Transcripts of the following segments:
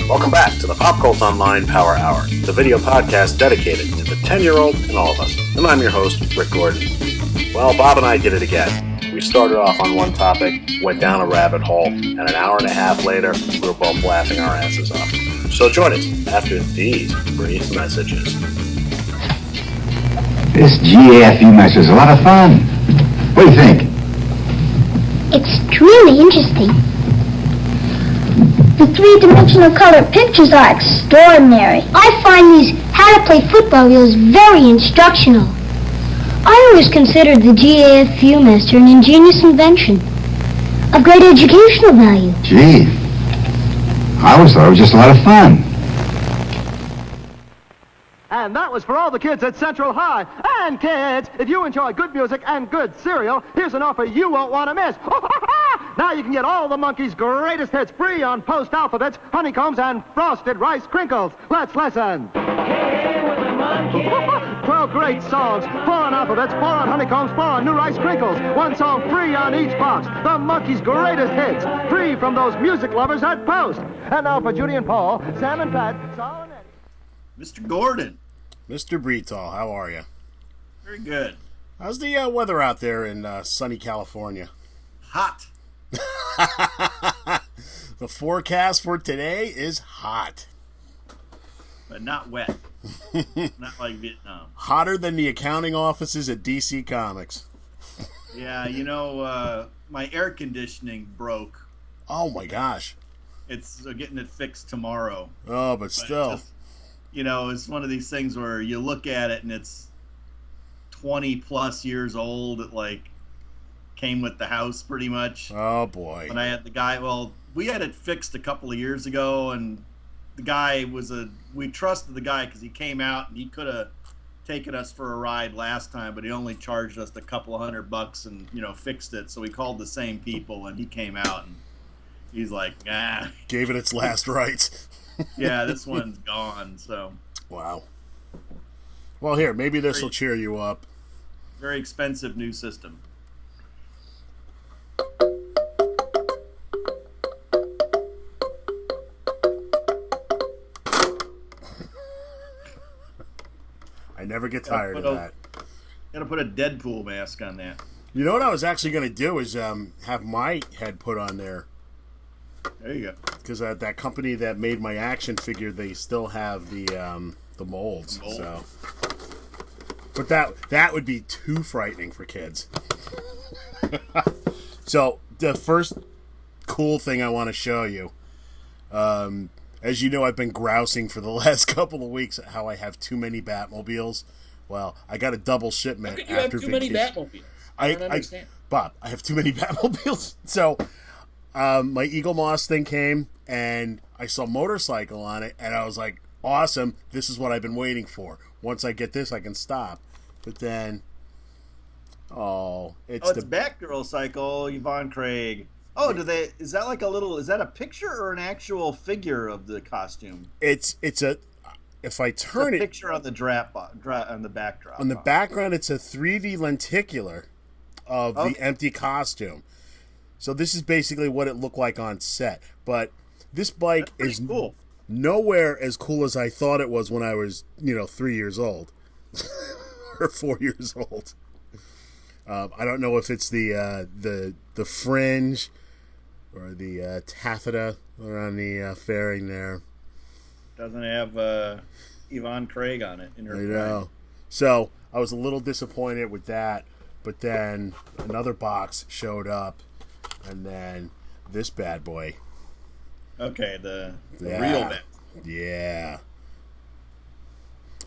Welcome back to the Pop Cult Online Power Hour, the video podcast dedicated to the 10-year-old in all of us. And I'm your host, Rick Gordon. Well, Bob and I did it again. We started off on one topic, went down a rabbit hole, and an hour and a half later, we were both laughing our asses off. So join us after these brief messages. This GAFU mess is a lot of fun. What do you think? It's really interesting. The three-dimensional color pictures are extraordinary. I find these how to play football reels very instructional. I always considered the GAF Viewmaster an ingenious invention of great educational value. Gee, I always thought it was just a lot of fun. And that was for all the kids at Central High. And kids, if you enjoy good music and good cereal, here's an offer you won't want to miss. Now you can get all the Monkeys' greatest hits free on Post Alphabets, Honeycombs, and Frosted Rice Crinkles. Let's listen. Hey, with the Monkeys. 12 great songs, 4 on Alphabets, 4 on Honeycombs, 4 on New Rice Crinkles. One song free on each box. The Monkeys' greatest hits, free from those music lovers at Post. And now for Judy and Paul, Sam and Pat, Saul and Eddie. Mr. Gordon. Mr. Breetall, how are you? Very good. How's the weather out there in sunny California? Hot. The forecast for today is hot. But not wet. Not like Vietnam. Hotter than the accounting offices at DC Comics. Yeah, you know, my air conditioning broke. Oh my gosh. It's getting it fixed tomorrow. Oh, but still. Just, you know, it's one of these things where you look at it and it's 20 plus years old. It like came with the house pretty much. Oh boy. And I had the guy, well, we had it fixed a couple of years ago, and the guy we trusted the guy because he came out and he could have taken us for a ride last time, but he only charged us a couple of $100 and, you know, fixed it. So we called the same people and he came out and he's like, ah. Gave it its last rites. Yeah, this one's gone, so. Wow. Well, here, maybe this will cheer you up. Very expensive new system. I never get tired of that. Gotta put a Deadpool mask on that. You know what I was actually going to do is have my head put on there. There you go. Because that company that made my action figure, they still have the molds. So, but that would be too frightening for kids. So the first cool thing I want to show you, as you know, I've been grousing for the last couple of weeks at how I have too many Batmobiles. Well, I got a double shipment. How could you have too many Batmobiles? I don't understand. Bob, I have too many Batmobiles. So my Eagle Moss thing came, and I saw Motorcycle on it, and I was like, awesome, this is what I've been waiting for. Once I get this, I can stop. But then, it's Batgirl Cycle, Yvonne Craig. Oh, is that like is that a picture or an actual figure of the costume? If I turn it, picture on the on the backdrop. On the background, it's a 3D lenticular of the empty costume. So this is basically what it looked like on set. But this bike is cool. Nowhere as cool as I thought it was when I was, 3 years old or 4 years old. I don't know if it's the fringe or the taffeta around the fairing there. Doesn't have Yvonne Craig on it in her. I know. So I was a little disappointed with that, but then another box showed up, and then this bad boy. Okay, the real bat. Yeah.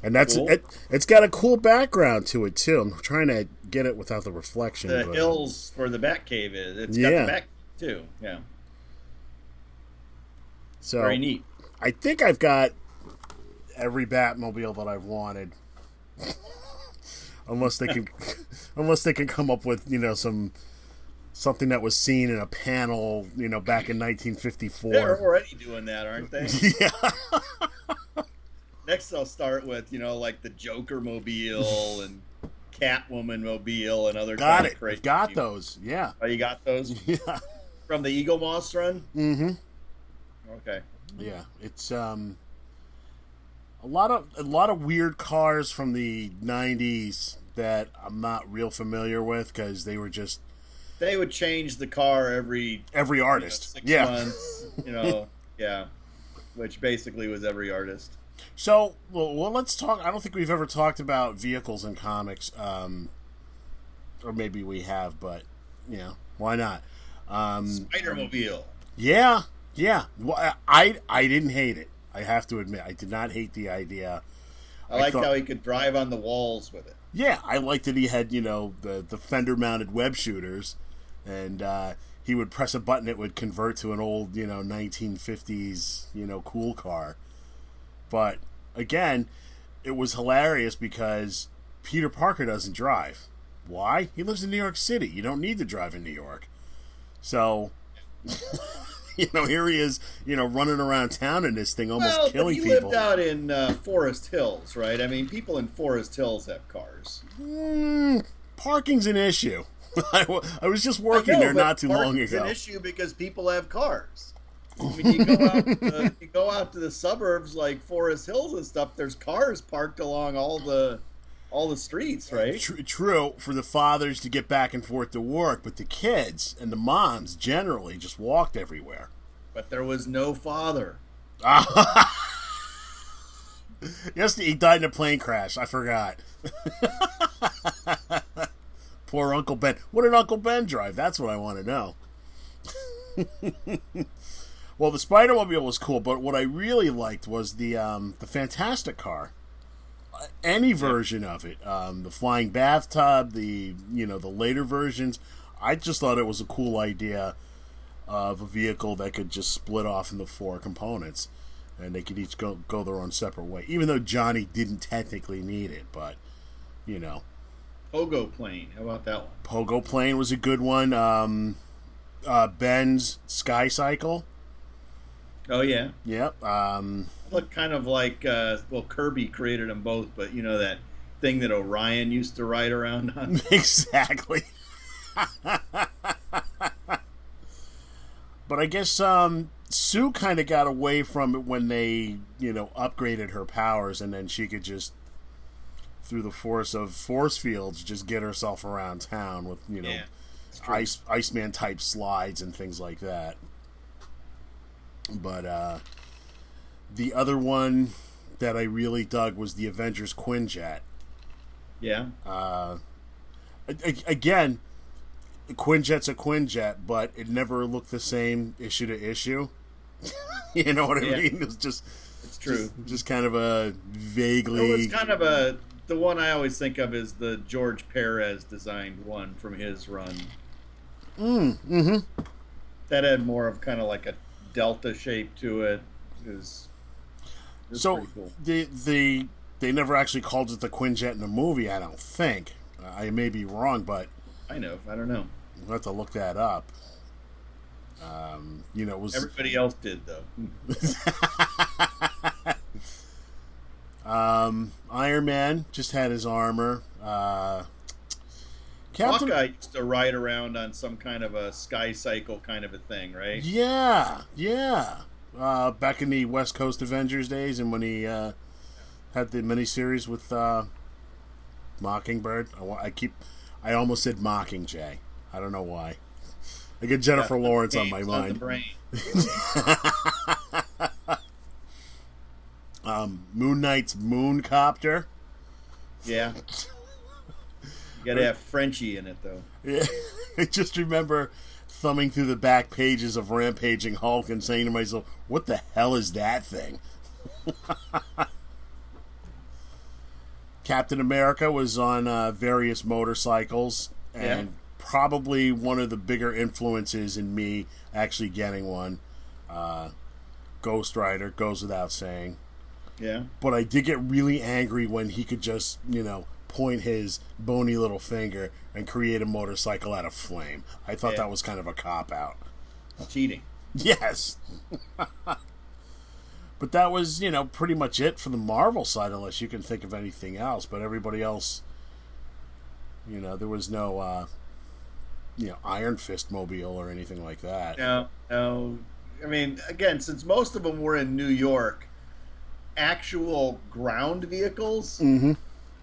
And that's cool. It's got a cool background to it too. I'm trying to get it without the reflection. The hills where the Batcave is. It's got the back too. Yeah. So very neat. I think I've got every Batmobile that I've wanted. unless they can come up with, something that was seen in a panel, back in 1954. They're already doing that, aren't they? Yeah. Next, I'll start with, like the Joker Mobile and Catwoman mobile and other Got kind it. of crazy. Got those. Yeah. Oh, you got those Yeah. from the Eagle Moss run? Mm-hmm. Okay. Yeah. It's a lot of weird cars from the 90s that I'm not real familiar with because they were just They would change the car every artist. 6 Yeah. months. Yeah. Which basically was every artist. So, well, let's talk. I don't think we've ever talked about vehicles in comics, or maybe we have, but why not? Spider-Mobile. Yeah. Well, I didn't hate it. I have to admit, I did not hate the idea. I liked how he could drive on the walls with it. Yeah, I liked that he had the fender-mounted web shooters, and he would press a button, it would convert to an old 1950s cool car. But again, it was hilarious because Peter Parker doesn't drive. Why? He lives in New York City. You don't need to drive in New York. So, here he is, running around town in this thing, almost killing people. He lived out in Forest Hills, right? I mean, people in Forest Hills have cars. Parking's an issue. I was just working there not too long ago. It's an issue because people have cars. I mean, you go out to the suburbs like Forest Hills and stuff. There's cars parked along all the streets, right? True for the fathers to get back and forth to work, but the kids and the moms generally just walked everywhere. But there was no father. Yes, he died in a plane crash. I forgot. Poor Uncle Ben. What did Uncle Ben drive? That's what I want to know. Well, the Spider-Mobile was cool, but what I really liked was the Fantastic Car. Any version of it, the flying bathtub, the later versions. I just thought it was a cool idea of a vehicle that could just split off into 4 components, and they could each go their own separate way. Even though Johnny didn't technically need it, but Pogo plane. How about that one? Pogo plane was a good one. Ben's Sky Cycle. Oh yeah. Yep. Look kind of like Kirby created them both, but that thing that Orion used to ride around on. Exactly. But I guess Sue kind of got away from it when they upgraded her powers, and then she could just, through the force of force fields, just get herself around town with Iceman type slides and things like that. But the other one that I really dug was the Avengers Quinjet. Yeah. Again, Quinjet's a Quinjet, but it never looked the same issue to issue. You know what I mean? It's true. Just kind of a vaguely. It was kind of the one I always think of is the George Perez designed one from his run. Mm-hmm. That had more of kind of like a delta shape to it. It was so cool. They never actually called it the Quinjet in the movie, I don't think. I may be wrong, but I don't know. We'll have to look that up. It was everybody else did though. Iron Man just had his armor. Captain Hawkeye used to ride around on some kind of a sky cycle kind of a thing, right? Yeah. Back in the West Coast Avengers days, and when he had the miniseries with Mockingbird. I almost said Mockingjay. I don't know why. I get Jennifer Lawrence on my mind. Moon Knight's Mooncopter. Yeah. You gotta have Frenchie in it, though. Yeah. I just remember thumbing through the back pages of Rampaging Hulk and saying to myself, what the hell is that thing? Captain America was on various motorcycles, and probably one of the bigger influences in me actually getting one. Ghost Rider goes without saying. Yeah. But I did get really angry when he could just, point his bony little finger and create a motorcycle out of flame. I thought that was kind of a cop-out. Cheating. Yes. But that was, pretty much it for the Marvel side, unless you can think of anything else. But everybody else You know, there was no, Iron Fist mobile or anything like that. No. I mean, again, since most of them were in New York, actual ground vehicles,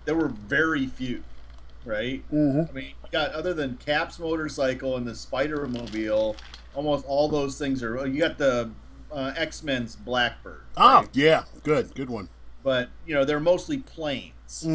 there were very few, right? I mean, you got, other than Cap's motorcycle and the Spider-Mobile, almost all those things are. You got the X-Men's Blackbird. Oh, right? yeah, good one. But they're mostly planes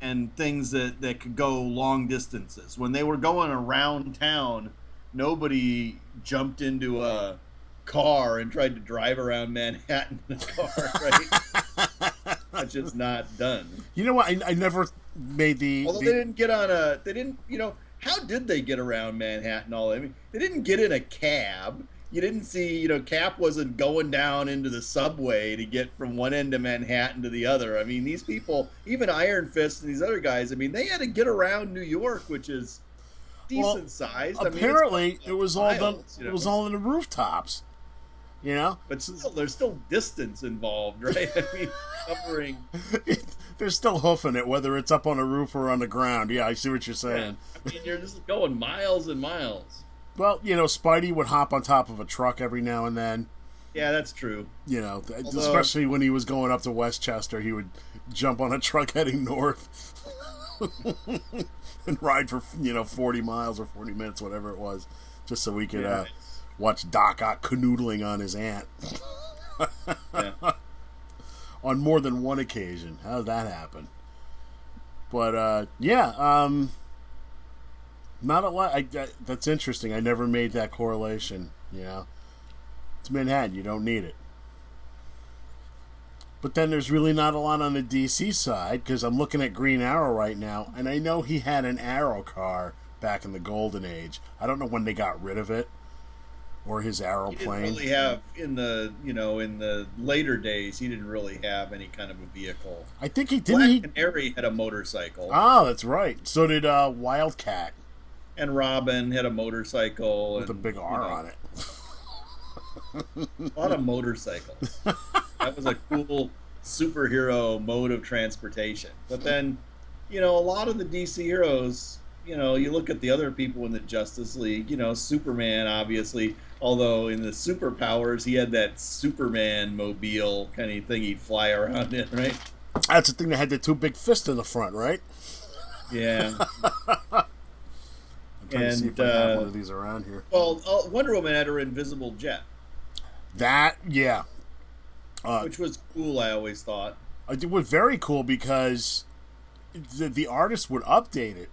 and things that could go long distances. When they were going around town, nobody jumped into a car and tried to drive around Manhattan in a car, right? That's just not done. You know what? I never made the. Although they didn't get on a. They didn't. How did they get around Manhattan? I mean, they didn't get in a cab. You didn't see. Cap wasn't going down into the subway to get from one end of Manhattan to the other. I mean, these people, even Iron Fist and these other guys. I mean, they had to get around New York, which is decent sized. Apparently, it was all done. It was all in the rooftops. But still, there's still distance involved, right? I mean, covering. They're still hoofing it, whether it's up on a roof or on the ground. Yeah, I see what you're saying. Yeah. I mean, you're just going miles and miles. Well, Spidey would hop on top of a truck every now and then. Yeah, that's true. Especially when he was going up to Westchester, he would jump on a truck heading north and ride for 40 miles or 40 minutes, whatever it was, just so we could watch Doc Ock canoodling on his aunt. Yeah. On more than one occasion. How did that happen? But not a lot. That's interesting. I never made that correlation. It's Manhattan. You don't need it. But then there's really not a lot on the DC side, because I'm looking at Green Arrow right now, and I know he had an Arrow car back in the Golden Age. I don't know when they got rid of it, or his Arrow plane. He didn't really have in the later days. He didn't really have any kind of a vehicle. I think he didn't. Black Canary had a motorcycle. Oh, that's right. So did Wildcat. And Robin had a motorcycle with a big R on it. A lot of motorcycles. That was a cool superhero mode of transportation. But then, a lot of the DC heroes, you look at the other people in the Justice League, Superman, obviously, although in the superpowers, he had that Superman mobile kind of thing he'd fly around in, right? That's the thing that had the two big fists in the front, right? Yeah. I'm trying to see if I have one of these around here. Well, Wonder Woman had her invisible jet. That, yeah. Which was cool, I always thought. It was very cool because the artist would update it,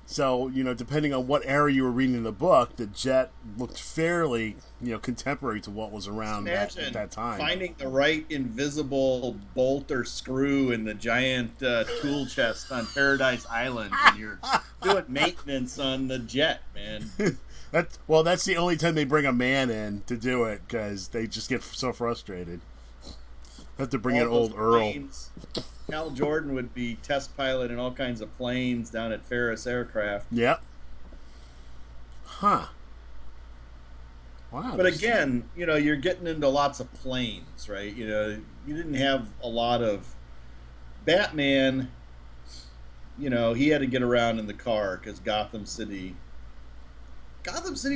So, depending on what era you were reading the book, the jet looked fairly, contemporary to what was around at that time. Finding the right invisible bolt or screw in the giant tool chest on Paradise Island when you're doing maintenance on the jet, man. That's the only time they bring a man in to do it, because they just get so frustrated. Have to bring in old planes. Earl. Hal Jordan would be test pilot in all kinds of planes down at Ferris Aircraft. Yep. Huh. Wow. But again, you're getting into lots of planes, right? You didn't have a lot of Batman. He had to get around in the car because Gotham City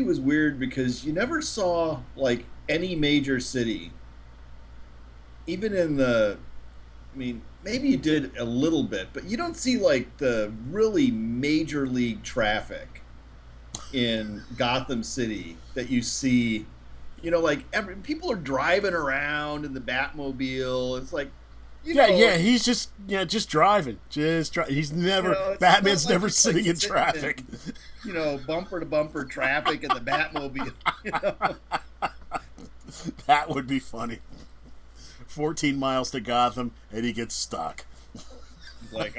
was weird because you never saw like any major city, even in maybe you did a little bit, but you don't see like the really major league traffic in Gotham City that you see, people are driving around in the Batmobile. It's like, he's just driving. He's never, Batman's never sitting in traffic. Bumper to bumper traffic in the Batmobile. That would be funny. 14 miles to Gotham, and he gets stuck. Like,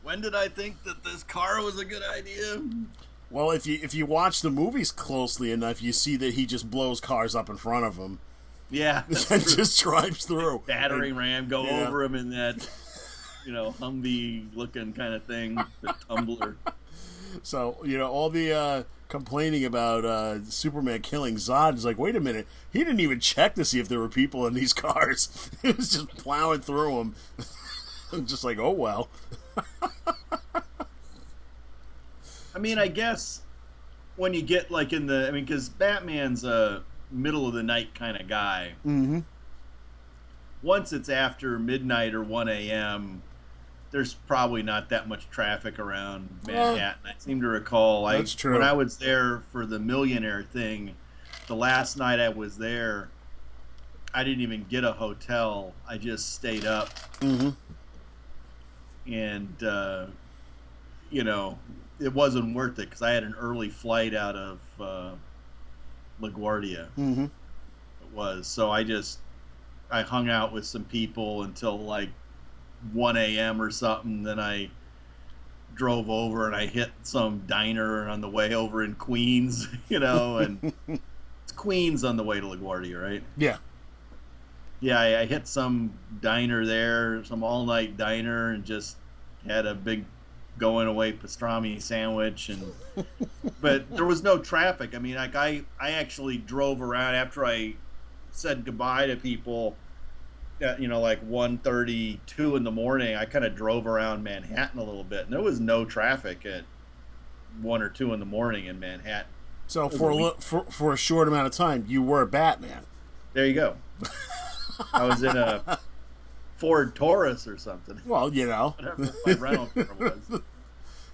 when did I think that this car was a good idea? Well, if you watch the movies closely enough, you see that he just blows cars up in front of him. Yeah, and just drives through. Battering ram go over him in that, Humvee looking kind of thing, the tumbler. So, all the complaining about Superman killing Zod is like, wait a minute, he didn't even check to see if there were people in these cars. He was just plowing through them. I'm just like, oh well. I mean, I guess when you get like in the, I mean, because Batman's a middle of the night kind of guy. Mm-hmm. Once it's after midnight or 1 a.m., there's probably not that much traffic around Manhattan. I seem to recall, that's true. When I was there for the Millionaire thing, the last night I was there, I didn't even get a hotel. I just stayed up. Mm-hmm. And, you know, it wasn't worth it because I had an early flight out of LaGuardia. Mm-hmm. It was. So I hung out with some people until like 1 a.m. or something. Then I drove over and I hit some diner on the way over in Queens, you know, and it's Queens on the way to LaGuardia, right? Yeah. Yeah, I hit some diner there, some all-night diner, and just had a big going-away pastrami sandwich. And but there was no traffic. I mean, like I actually drove around after I said goodbye to people at, you know, like 1:32 in the morning. I kind of drove around Manhattan a little bit, and there was no traffic at 1 or 2 in the morning in Manhattan. So for a short amount of time, you were Batman. There you go. I was in a Ford Taurus or something. Well, you know. Whatever my rental car was.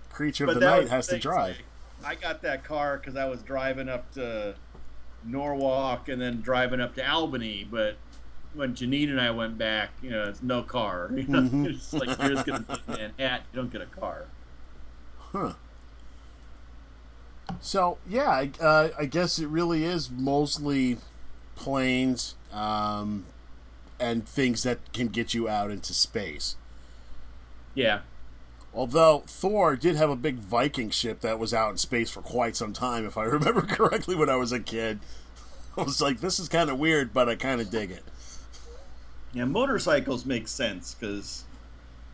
Creature of the night has to drive. I got that car because I was driving up to Norwalk and then driving up to Albany. But when Janine and I went back, you know, it's no car. You know? Mm-hmm. It's like you're just going to be in Manhattan. You don't get a car. Huh. So, yeah, I guess it really is mostly planes and things that can get you out into space. Yeah. Although Thor did have a big Viking ship that was out in space for quite some time, if I remember correctly when I was a kid. I was like, this is kind of weird, but I kind of dig it. Yeah, motorcycles make sense because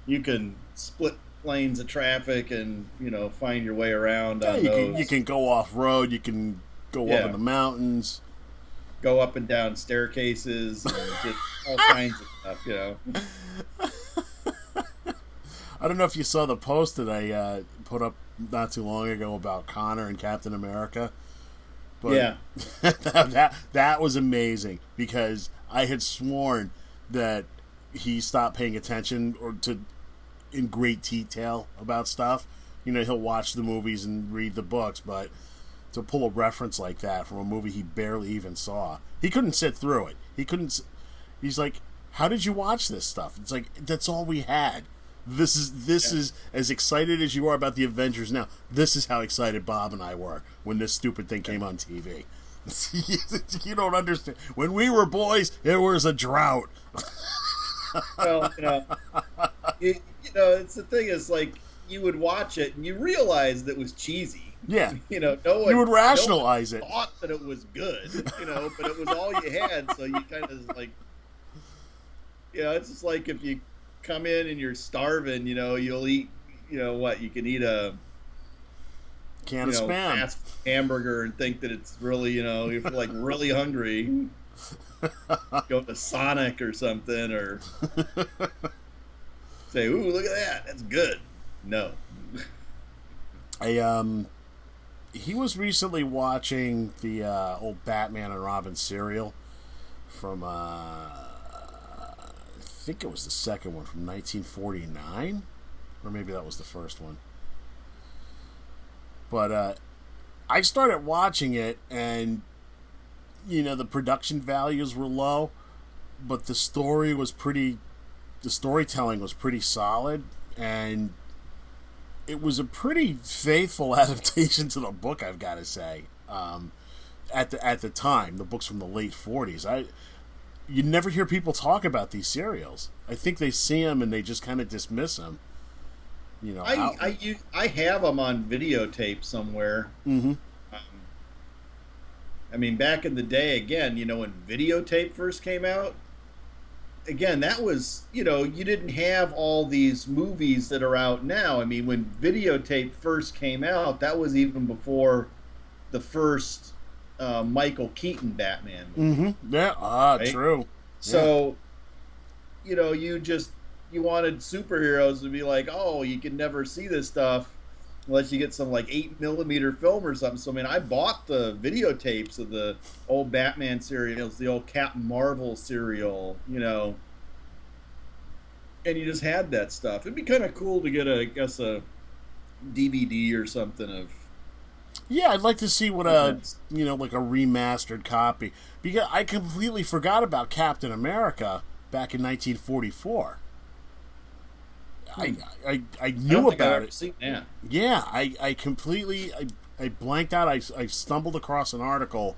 you can split lanes of traffic and, you know, find your way around on those. You can go off-road, you can go up in the mountains. Go up and down staircases and just all kinds of stuff, you know. I don't know if you saw the post that I put up not too long ago about Connor and Captain America. But yeah. that was amazing because I had sworn that he stopped paying attention in great detail about stuff. You know, he'll watch the movies and read the books, but to pull a reference like that from a movie he barely even saw, he couldn't sit through it. He's like, how did you watch this stuff? It's like, that's all we had. This is as excited as you are about the Avengers now. This is how excited Bob and I were when this stupid thing came on TV. You don't understand. When we were boys, there was a drought. Well, you know, it's the thing is, like, you would watch it and you realize that it was cheesy. Yeah. You know, you would rationalize it. Thought that it was good, you know, but it was all you had, so you kind of like, you know, it's just like if you come in and you're starving, you know, you'll eat, you know, what, you can eat a can of Spam, fast hamburger and think that it's really, you know, you're like really hungry. Go to Sonic or something, or say, "Ooh, look at that! That's good." No. He was recently watching the old Batman and Robin serial from I think it was the second one from 1949, or maybe that was the first one. But I started watching it, and you know, the production values were low, but the storytelling was pretty solid, and it was a pretty faithful adaptation to the book, I've got to say. At the time, the book's from the late 40s. You never hear people talk about these serials. I think they see them and they just kind of dismiss them. You know, I have them on videotape somewhere. Mm-hmm. I mean, back in the day, again, you know, when videotape first came out, again, that was, you know, you didn't have all these movies that are out now. I mean, when videotape first came out, that was even before the first Michael Keaton Batman movie. Mm-hmm. Yeah, right? True. So, you know, you wanted superheroes to be like, oh, you can never see this stuff unless you get some like 8mm film or something. So I mean, I bought the videotapes of the old Batman serials, the old Captain Marvel serial, you know, and you just had that stuff. It'd be kind of cool to get a DVD or something of. Yeah, I'd like to see what like a remastered copy, because I completely forgot about Captain America back in 1944. I knew about it. Seen that. Yeah, I completely I blanked out. I stumbled across an article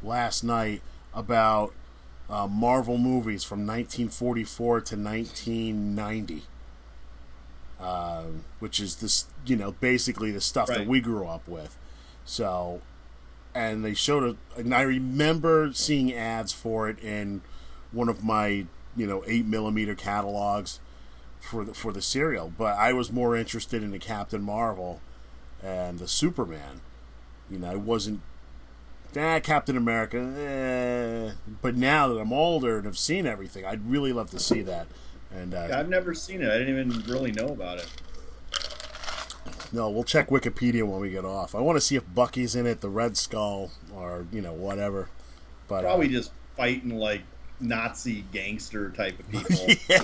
last night about Marvel movies from 1944 to 1990, which is this, you know, basically the stuff that we grew up with. So, and they showed and I remember seeing ads for it in one of my, you know, 8mm catalogs for the serial, but I was more interested in the Captain Marvel and the Superman. You know, I wasn't Captain America, but now that I'm older and have seen everything, I'd really love to see that. And I've never seen it. I didn't even really know about it. No, we'll check Wikipedia when we get off. I want to see if Bucky's in it, the Red Skull, or, you know, whatever. But probably just fighting like Nazi gangster type of people. Yeah.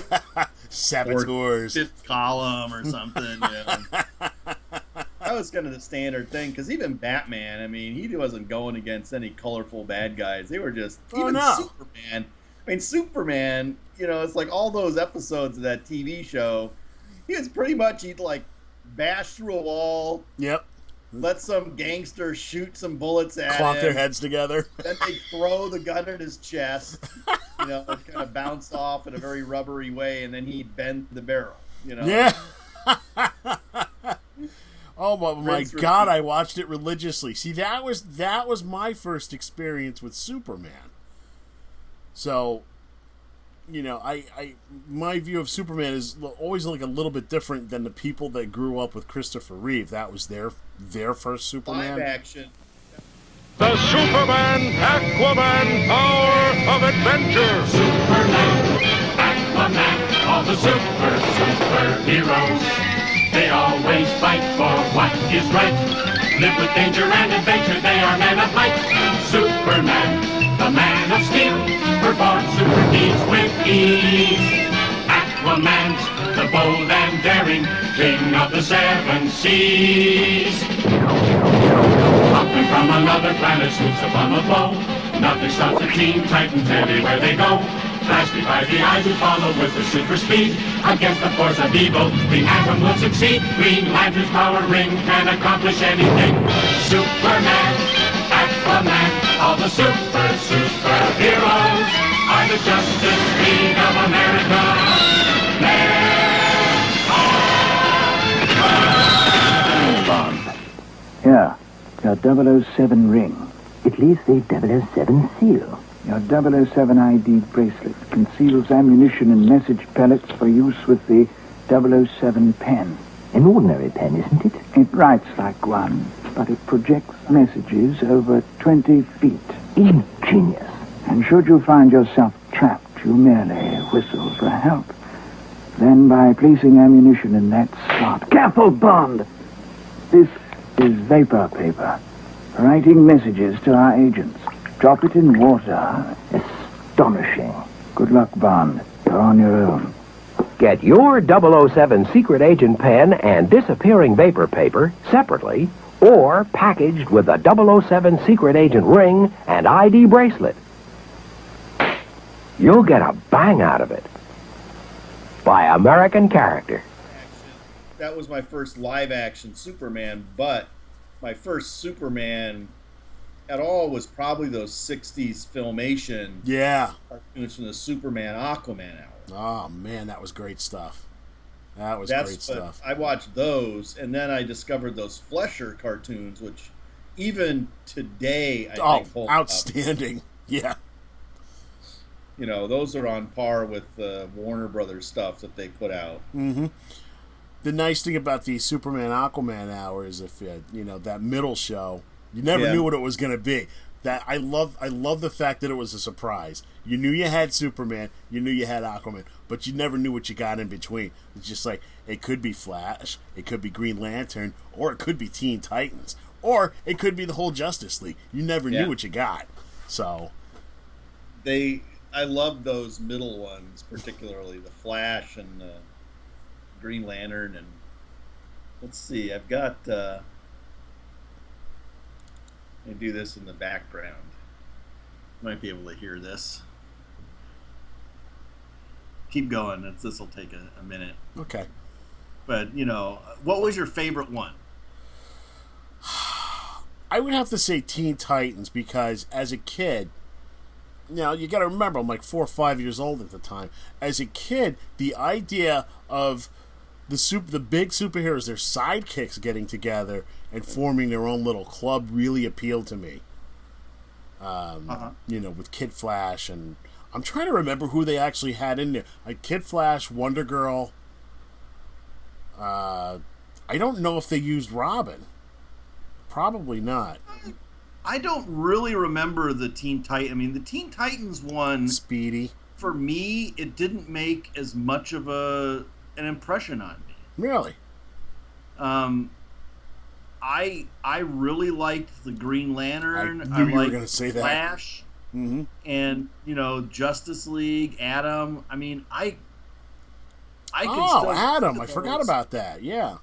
Saboteurs. Or Fifth Column or something. You know. That was kind of the standard thing, because even Batman, I mean, he wasn't going against any colorful bad guys. They were just Superman. I mean, Superman, you know, it's like all those episodes of that TV show. He was pretty much, he'd like bash through a wall. Yep. Let some gangster shoot some bullets at him. Clonk their heads together. Then they throw the gun in his chest. You know, it kind of bounce off in a very rubbery way, and then he'd bend the barrel. You know. Yeah. Oh my God! I watched it religiously. See, that was my first experience with Superman. So, you know, my view of Superman is always like a little bit different than the people that grew up with Christopher Reeve. That was their first Superman. Live action. The Superman Aquaman Power of Adventure. Superman, Aquaman, all the superheroes. They always fight for what is right. Live with danger and adventure, they are men of might. Superman, the man of steel, performs super deeds with ease. Aquaman's the bold and daring, king of the seven seas. Something from another planet swoops upon the foe. Nothing stops the Teen Titans everywhere they go. Flashed by the eyes who follow with the super speed. Against the force of evil, the Atom will succeed. Green Lantern's power ring can accomplish anything. Superman, Aquaman, all the superheroes are the Justice League of America. Bond. Here, your 007 ring. It leaves the 007 seal. Your 007 ID bracelet conceals ammunition and message pellets for use with the 007 pen. An ordinary pen, isn't it? It writes like one, but it projects messages over 20 feet. Ingenious. And should you find yourself trapped, you merely whistle for help. Then, by placing ammunition in that slot... Careful, Bond! This is vapor paper, writing messages to our agents. Drop it in water. Astonishing. Good luck, Bond. You're on your own. Get your 007 secret agent pen and disappearing vapor paper separately, or packaged with a 007 secret agent ring and ID bracelet. You'll get a bang out of it. By American Character. That was my first live-action Superman, but my first Superman at all was probably those 60s Filmation cartoons from the Superman Aquaman hour. Oh, man, that was great stuff. Great stuff. I watched those, and then I discovered those Fleischer cartoons, which even today I think hold outstanding. Up. Yeah. You know, those are on par with the Warner Brothers stuff that they put out. Mm-hmm. The nice thing about the Superman Aquaman hour is if, you know, that middle show, you never knew what it was going to be. That I love the fact that it was a surprise. You knew you had Superman, you knew you had Aquaman, but you never knew what you got in between. It's just like, it could be Flash, it could be Green Lantern, or it could be Teen Titans, or it could be the whole Justice League. You never knew what you got. So I love those middle ones, particularly the Flash and the Green Lantern. And let's see, I've got I do this in the background. You might be able to hear this. Keep going. This will take a minute. Okay. But, what was your favorite one? I would have to say Teen Titans, because as a kid, you got to remember, I'm like 4 or 5 years old at the time. As a kid, the idea of the big superheroes, their sidekicks, getting together and forming their own little club really appealed to me. With Kid Flash, and I'm trying to remember who they actually had in there. Like Kid Flash, Wonder Girl. I don't know if they used Robin. Probably not. I don't really remember the Teen Titans. I mean, the Teen Titans one, Speedy. For me, it didn't make as much of an impression on me. Really? I really liked the Green Lantern. I knew you were going to say that. Flash. Mm-hmm. And Justice League, Atom. I mean, I can still Atom! I forgot about that. Yeah.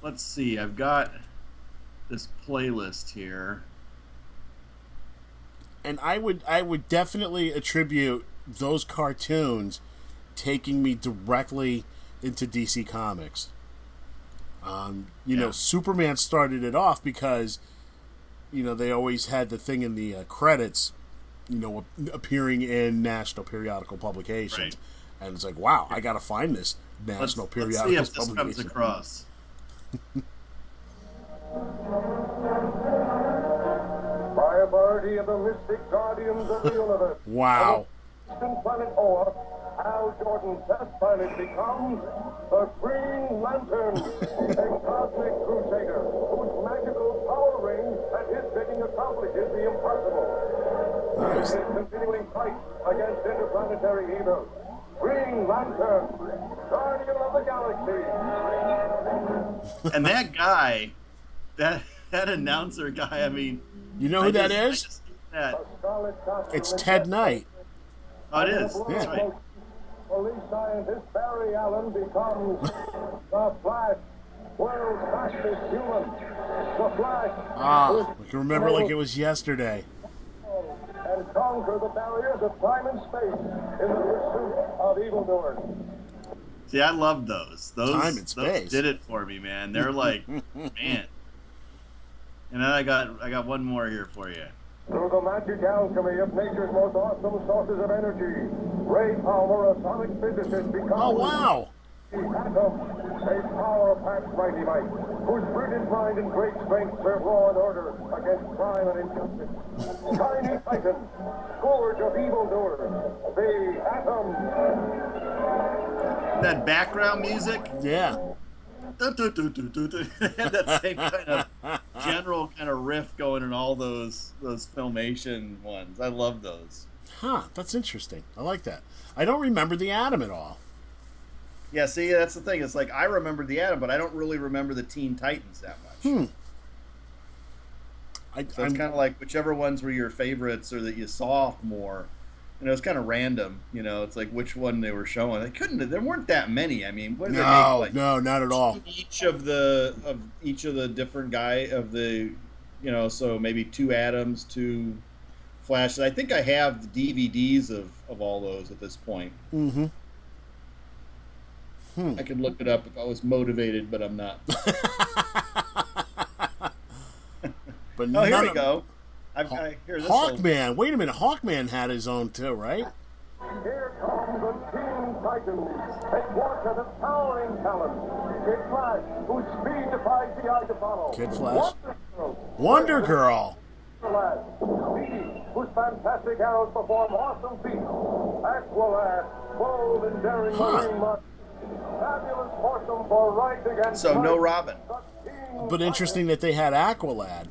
Let's see. I've got this playlist here, and I would definitely attribute those cartoons taking me directly into DC Comics. Superman started it off because, they always had the thing in the credits, appearing in national periodical publications. Right. And it's like, wow, I got to find this national periodical publication. Let's see if this comes across. By authority of the mystic guardians of the universe. Wow. Planet Oa, Hal Jordan's test planet becomes the Green Lantern, a cosmic crusader whose magical power ring at his bidding accomplishes the impossible. Nice. In his continuing fight against interplanetary evil, Green Lantern, Guardian of the Galaxy. And that guy, that announcer guy, I mean... You know who that is? It's Ted Knight. Oh, it is? Yeah. That's right. Police scientist Barry Allen becomes the Flash, world's fastest human. The Flash. I can remember like it was yesterday. And conquer the barriers of time and space in the pursuit of evildoers. See, I love those. Time and space. Those did it for me, man. They're like, man. And then I got one more here for you. Through the magic alchemy of nature's most awesome sources of energy, Ray Palmer, a sonic physicist, becomes... Oh, wow! The Atom, a power-packed mighty might, whose brilliant mind and great strength serve law and order against crime and injustice. Tiny Titan, scourge of evildoers, the Atom. That background music? Yeah. Had that same kind of general kind of riff going in all those Filmation ones. I love those. Huh, that's interesting. I like that. I don't remember the Atom at all. Yeah, see, that's the thing. It's like I remember the Atom, but I don't really remember the Teen Titans that much. So it's kind of like whichever ones were your favorites or that you saw more. It's kind of random. It's like which one they were showing. There weren't that many. I mean, what did they make? No, not at all. Each of the different so maybe 2 Atoms, 2 Flashes. I think I have the DVDs of all those at this point. Mm-hmm. I could look it up if I was motivated, but I'm not. But here we go. Here, Hawkman. Wait a minute. Hawkman had his own too, right? Here comes the Teen Titans, a quartet of towering talent. Kid Flash, whose speed defies the eye to follow. Kid Flash. Wonder Girl. Speedy, whose fantastic arrows perform awesome feats. Aqualad, bold and daring marine monster. Fabulous foursome for right against So no Robin. But interesting that they had Aqualad.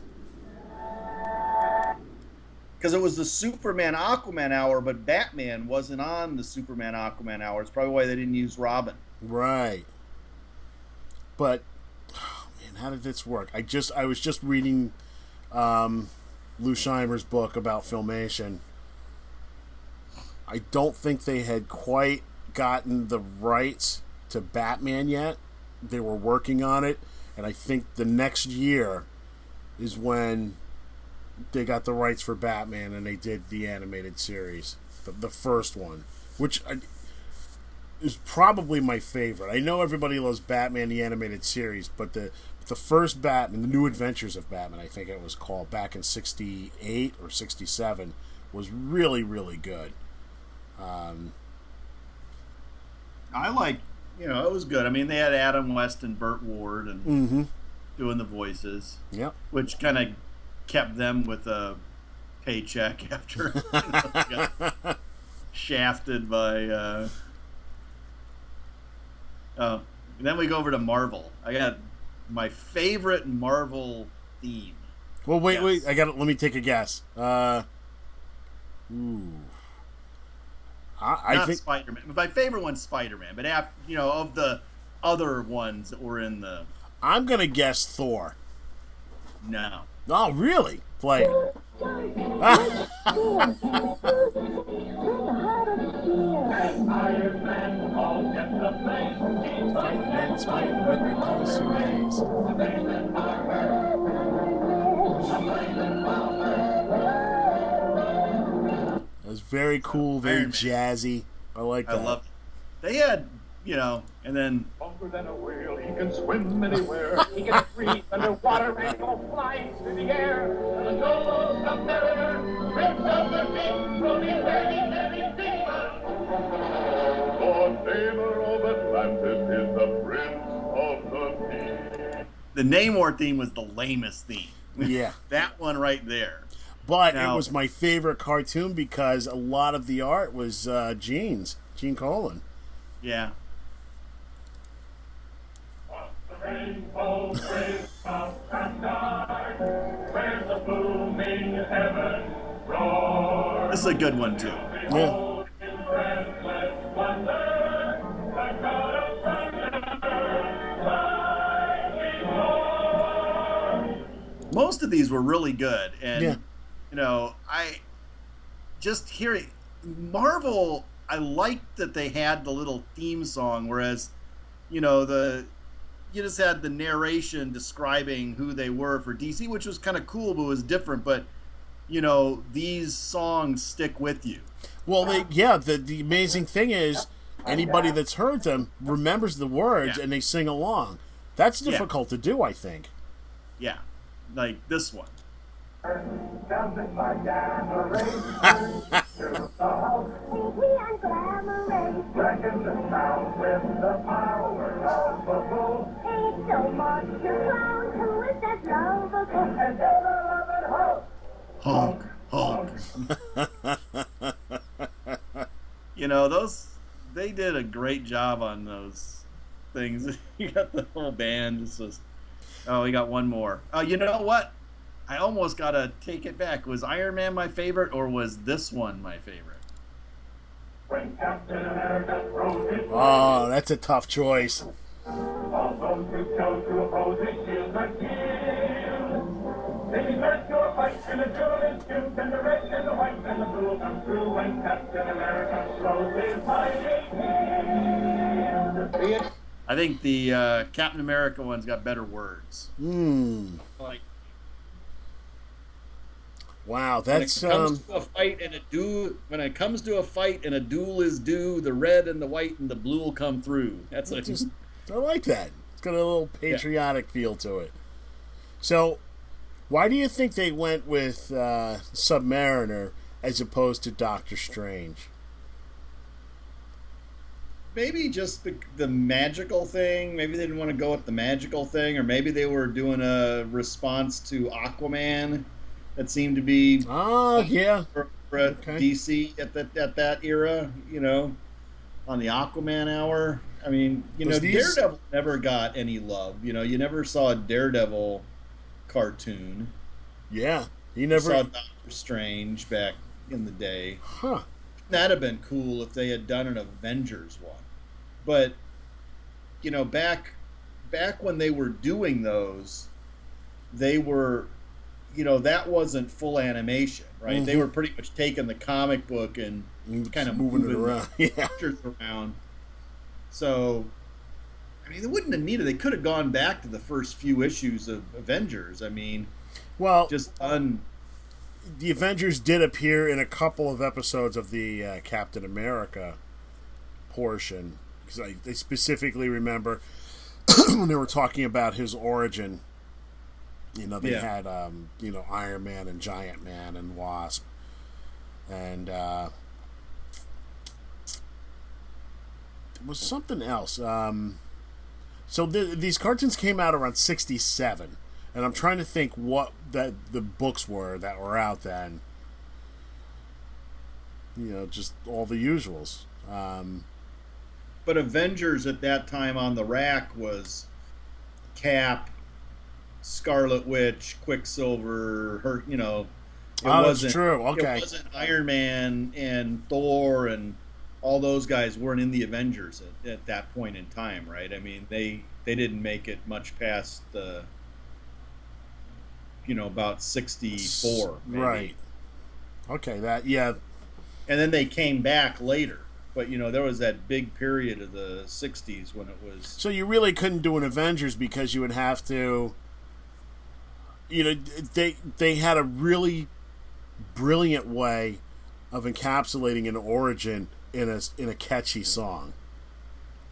because it was the Superman Aquaman hour, but Batman wasn't on the Superman Aquaman hour. It's probably why they didn't use Robin. Right. But, oh man, how did this work? I was just reading Lou Scheimer's book about Filmation. I don't think they had quite gotten the rights to Batman yet. They were working on it, and I think the next year is when they got the rights for Batman, and they did the animated series, the first one, which is probably my favorite. I know everybody loves Batman the animated series, but the first Batman, the New Adventures of Batman, I think it was called, back in '68 or '67, was really, really good. I like, it was good. I mean, they had Adam West and Burt Ward and doing the voices. Yep. Which kind of kept them with a paycheck after got shafted by. Then we go over to Marvel. I got my favorite Marvel theme. Well, wait. Let me take a guess. I think Spider-Man. My favorite one's Spider-Man, but of the other ones that were in the. I'm gonna guess Thor. No. Oh, really? Play it. It was very cool, very jazzy. I like that. I love it. They had, and then. Longer than a whale, he can swim anywhere. He can breathe underwater and go flying through the air. The solo submariner, prince of the deep, will be ready everything. The neighbor of Atlantis is the prince of the deep. The Namor theme was the lamest theme. Yeah. That one right there. But it was my favorite cartoon because a lot of the art was Gene Colan. Yeah. This is a good one too. Yeah. Most of these were really good, and I just hearing Marvel. I liked that they had the little theme song, whereas you just had the narration describing who they were for DC, which was kind of cool, but was different. But these songs stick with you. Well, the amazing thing is anybody that's heard them remembers the words and they sing along. That's difficult to do, I think. Yeah, like this one. Honk, honk. They did a great job on those things. You got the whole band. We got one more. You know what? I almost got to take it back. Was Iron Man my favorite, or was this one my favorite? When Captain America throws his Oh, that's a tough choice. all those who chose to oppose his shields are killed. They start to a fight, and the duel is doomed, and the red and the white and the blue come through when Captain America throws his mighty shield. I think the Captain America one's got better words. Like. Wow, that's when it comes to a fight and a duel is due, the red and the white and the blue will come through. I like that. It's got a little patriotic feel to it. So, why do you think they went with Submariner as opposed to Doctor Strange? Maybe just the magical thing. Maybe they didn't want to go with the magical thing, or maybe they were doing a response to Aquaman. That seemed to be for DC at that era, on the Aquaman hour. I mean, Daredevil never got any love. You never saw a Daredevil cartoon. Yeah, You never saw Doctor Strange back in the day. Huh. That'd have been cool if they had done an Avengers one. But, you know, back when they were doing those, they were, you know, that wasn't full animation, right? Mm-hmm. They were pretty much taking the comic book and kind of moving it around. the pictures around. So, I mean, they wouldn't have needed. They could have gone back to the first few issues of Avengers. I mean, well, just the Avengers did appear in a couple of episodes of the Captain America portion, because I specifically remember when they were talking about his origin. You know, they had you know, Iron Man and Giant Man and Wasp, and there was something else. So these cartoons came out around '67. And I'm trying to think what the books were that were out then. You know, just all the usuals. But Avengers at that time on the rack was Cap, Scarlet Witch, Quicksilver. Her, you know, that's true. Okay, it wasn't Iron Man and Thor and all those guys weren't in the Avengers at that point in time, right? I mean, they didn't make it much past the. You know, about 64, maybe. Right. Okay, and then they came back later. But, you know, there was that big period of the 60s when it was... So you really couldn't do an Avengers because you would have to... You know, they had a really brilliant way of encapsulating an origin in a catchy song.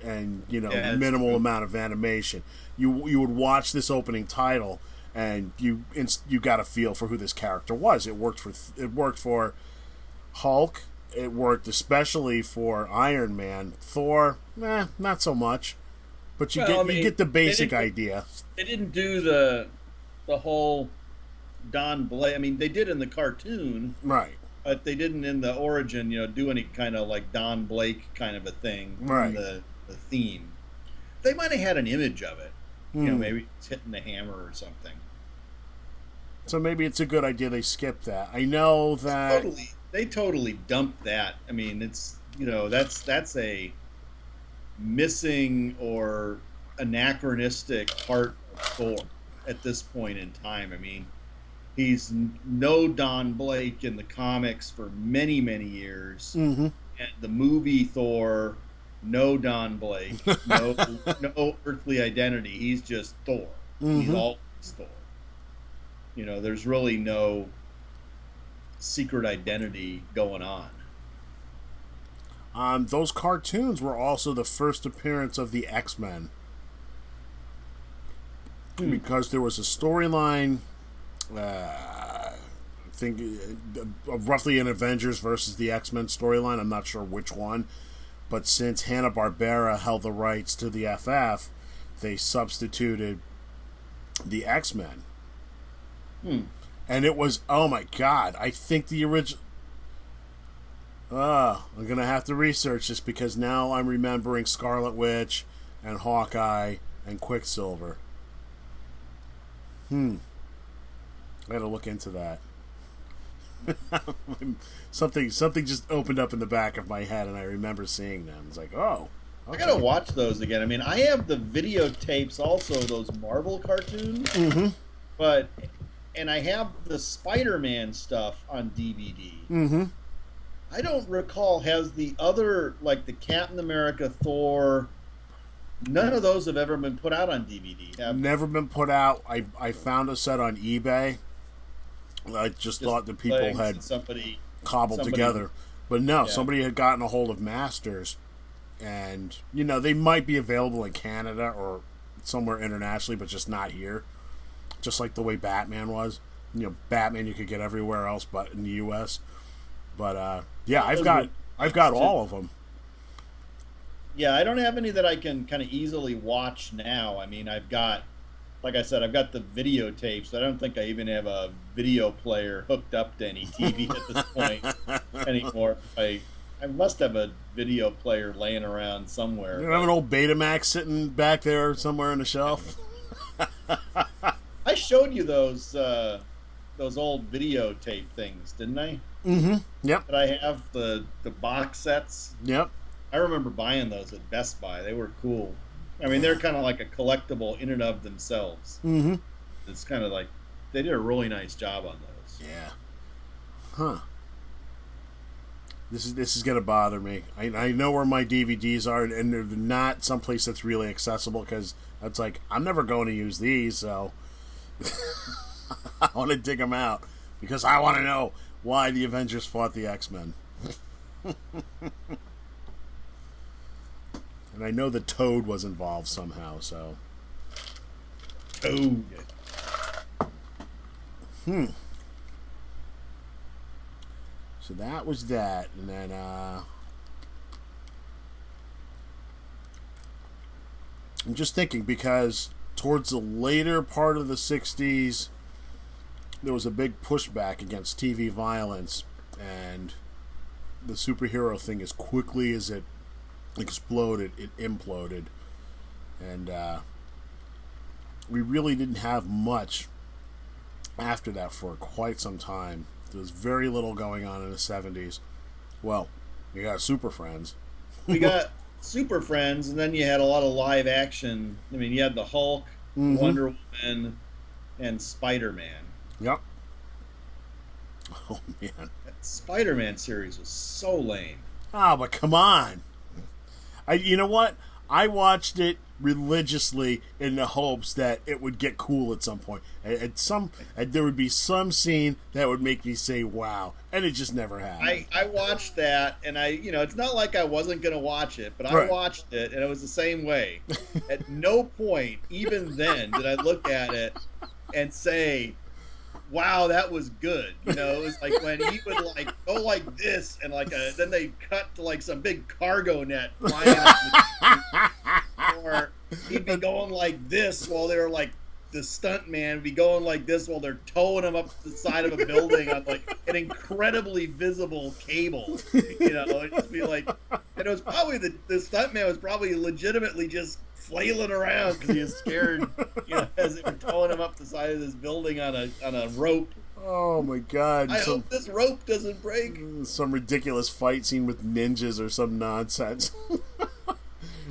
And, you know, minimal amount of animation. You would watch this opening title... And you got a feel for who this character was. It worked for Hulk. It worked especially for Iron Man. Thor, not so much. But you get the basic idea. They didn't do the whole Don Blake. I mean, they did in the cartoon, right? But they didn't in the origin. You know, do any kind of like Don Blake kind of a thing. Right. In the theme. They might have had an image of it. You know, maybe it's hitting the hammer or something. So maybe it's a good idea they skipped that. I know that they totally dumped that. I mean, it's, you know, that's a missing or anachronistic part of Thor at this point in time. I mean, he's no Don Blake in the comics for many, many years. Mm-hmm. And the movie Thor, no Don Blake, no earthly identity. He's just Thor. Mm-hmm. He's always Thor. You know, there's really no secret identity going on. Those cartoons were also the first appearance of the X-Men. Because there was a storyline, I think, roughly an Avengers versus the X-Men storyline. I'm not sure which one. But since Hanna-Barbera held the rights to the FF, they substituted the X-Men. And it was, oh my God, I think the original... I'm going to have to research this because now I'm remembering Scarlet Witch and Hawkeye and Quicksilver. I gotta look into that. something just opened up in the back of my head and I remember seeing them. It's like, oh. Okay. I gotta watch those again. I mean, I have the videotapes also, those Marvel cartoons. Mm-hmm. And I have the Spider-Man stuff on DVD. Mm-hmm. I don't recall, has the other, like the Captain America, Thor, none of those have ever been put out on DVD. Never been put out. I found a set on eBay. I just thought that people had cobbled together. But no, somebody had gotten a hold of Masters. And, you know, they might be available in Canada or somewhere internationally, but just not here. Just like the way Batman was. You know, Batman you could get everywhere else but in the U.S. But, yeah, I've got all of them. Yeah, I don't have any that I can kind of easily watch now. I mean, I've got, like I said, I've got the videotapes. I don't think I even have a video player hooked up to any TV at this point anymore. I must have a video player laying around somewhere. You have an old Betamax sitting back there somewhere on the shelf? I showed you those those old videotape things, didn't I? Mm-hmm. Yep. Did I have the box sets? Yep. I remember buying those at Best Buy. They were cool. I mean, they're kind of like a collectible in and of themselves. Mm-hmm. It's kind of like they did a really nice job on those. Yeah. Huh. This is gonna bother me. I know where my DVDs are, and they're not someplace that's really accessible because it's like I'm never going to use these, so I want to dig them out because I want to know why the Avengers fought the X-Men. And I know the Toad was involved somehow, so. Toad. So that was that, and then I'm just thinking because towards the later part of the 60s there was a big pushback against TV violence and the superhero thing as quickly as it exploded, it imploded, and we really didn't have much after that for quite some time. There was very little going on in the 70s. Well, you got Super Friends. We got Super Friends, and then you had a lot of live action. I mean, you had the Hulk, Wonder Woman, and Spider-Man. Yep. Oh, man. That Spider-Man series was so lame. Oh, but come on. You know what? I watched it religiously in the hopes that it would get cool at some point. There would be some scene that would make me say, wow. And it just never happened. I watched that, and it's not like I wasn't going to watch it, but I watched it, and it was the same way. At no point, even then, did I look at it and say, wow, that was good. It was like when he would like go like this, and then they cut to like some big cargo net flying up or he'd be going like this while they're like the stunt man would be going like this while they're towing him up the side of a building on like an incredibly visible cable. It'd just be like, and it was probably the stunt man was probably legitimately just flailing around because he was scared, as they were towing him up the side of this building on a rope. Oh my God! I hope this rope doesn't break. Some ridiculous fight scene with ninjas or some nonsense.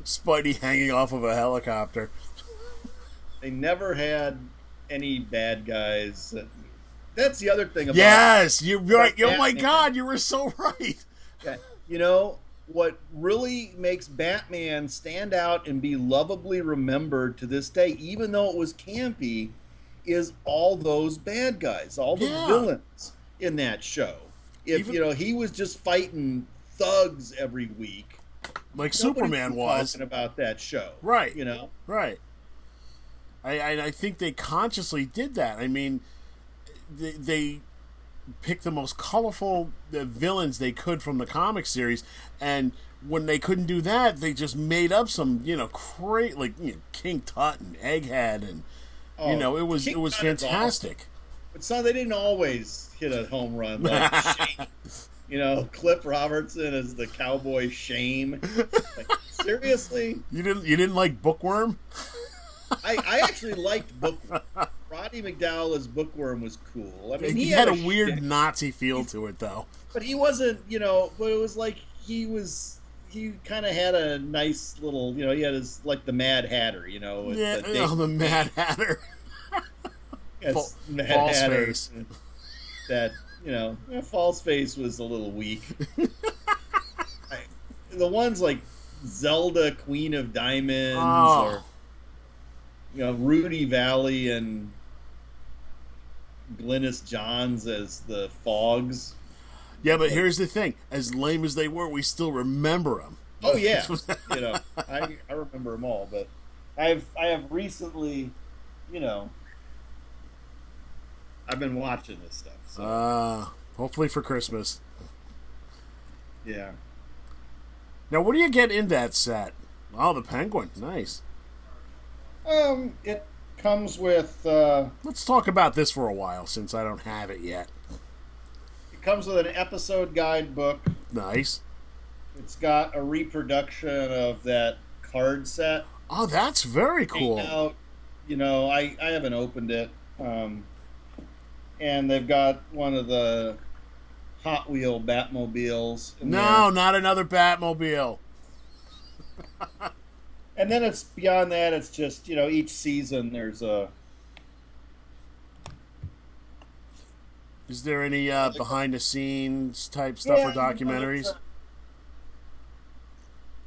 Spidey hanging off of a helicopter. They never had any bad guys. That's the other thing about. Yes, you're right. Oh my God, you were so right. Yeah. What really makes Batman stand out and be lovably remembered to this day, even though it was campy, is all those bad guys, all the villains in that show. If he was just fighting thugs every week, like Superman was talking about that show, right? Right. I think they consciously did that. I mean, they picked the most colorful villains they could from the comic series, and when they couldn't do that, they just made up some, great, like King Tut and Egghead, and it was fantastic. But they didn't always hit a home run. Like Shane, Cliff Robertson as the cowboy Shame. Like, seriously, you didn't like Bookworm? I actually liked Bookworm. Roddy McDowell as Bookworm was cool. I mean, he had a weird Nazi feel to it, though. But he wasn't, but it was like he kind of had a nice little, he had his, like the Mad Hatter, the Mad Hatter. Yes, Mad False Hatter. Face. That, False Face was a little weak. The ones like Zelda, Queen of Diamonds, or Rudy Valley and Glynis Johns as the Fogs. Yeah, but here's the thing: as lame as they were, we still remember them. Oh yeah, I remember them all. But I have recently, I've been watching this stuff. So. Hopefully for Christmas. Yeah. Now, what do you get in that set? Oh, the Penguin, nice. It comes with. Let's talk about this for a while, since I don't have it yet. It comes with an episode guidebook. Nice. It's got a reproduction of that card set. Oh, that's very cool. Out, I haven't opened it. and they've got one of the Hot Wheel Batmobiles. No, not another Batmobile. And then it's beyond that. It's just, you know, each season there's a. Is there any behind the scenes type stuff or documentaries?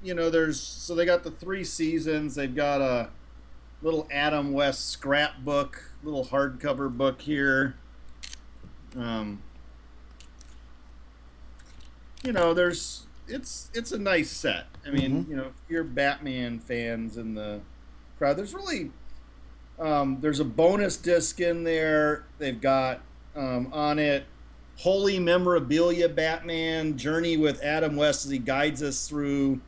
You know, so they got the 3 seasons. They've got a little Adam West scrapbook, little hardcover book here. You know, it's a nice set. I mean, you know, if you're Batman fans in the crowd, there's really there's a bonus disc in there. They've got on it Holy Memorabilia Batman Journey with Adam West as he guides us through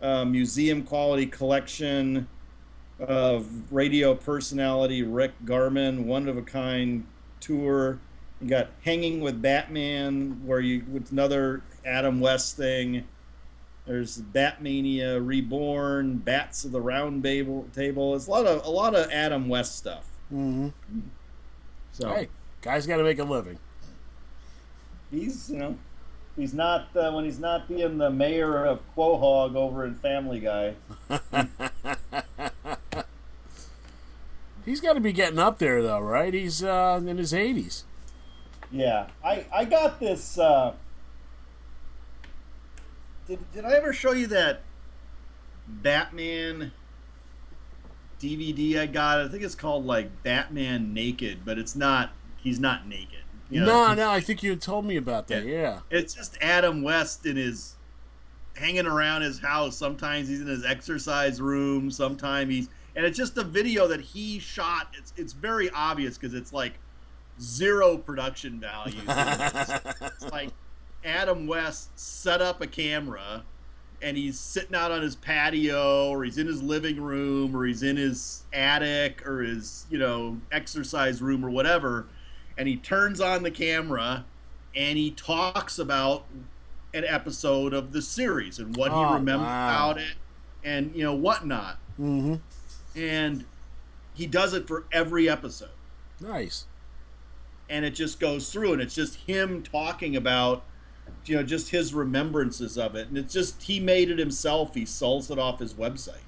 museum quality collection of radio personality Rick Garman, one of a kind tour. You got Hanging with Batman, with another Adam West thing. There's Batmania Reborn, Bats of the Round Table. It's a lot of Adam West stuff. Mm-hmm. So, hey, guy's got to make a living. He's not when he's not being the mayor of Quahog over in Family Guy. He's got to be getting up there though, right? He's in his 80s. Yeah, I got this. Did I ever show you that Batman DVD I got? I think it's called like Batman Naked, but it's not. He's not naked. You know? No, I think you had told me about that. Yeah. It's just Adam West hanging around his house. Sometimes he's in his exercise room. Sometimes and it's just a video that he shot. It's very obvious because it's like 0 production value. It's like Adam West set up a camera and he's sitting out on his patio, or he's in his living room, or he's in his attic, or his, you know, exercise room or whatever, and he turns on the camera and he talks about an episode of the series and what he remembers about it and, you know, whatnot. Mm-hmm. And he does it for every episode. Nice. And it just goes through, and it's just him talking about, you know, just his remembrances of it. And it's just, he made it himself. He sells it off his website.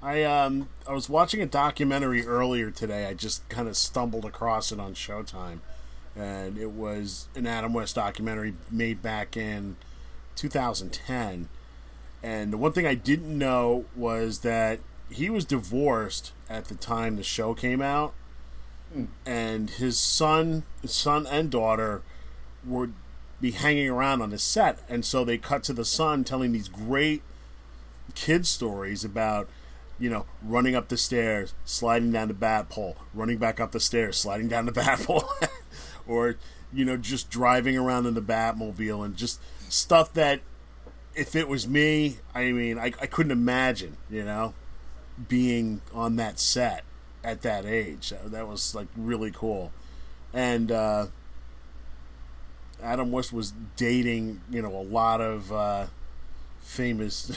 I was watching a documentary earlier today. I just kind of stumbled across it on Showtime, and it was an Adam West documentary made back in 2010. And the one thing I didn't know was that he was divorced at the time the show came out, and his son and daughter would be hanging around on the set, and so they cut to the son telling these great kid stories about, you know, running up the stairs, sliding down the bat pole, running back up the stairs, sliding down the bat pole, or, you know, just driving around in the Batmobile, and just stuff that, if it was me, I mean, I couldn't imagine, you know, being on that set at that age. That was like really cool. And Adam West was dating, you know, a lot of famous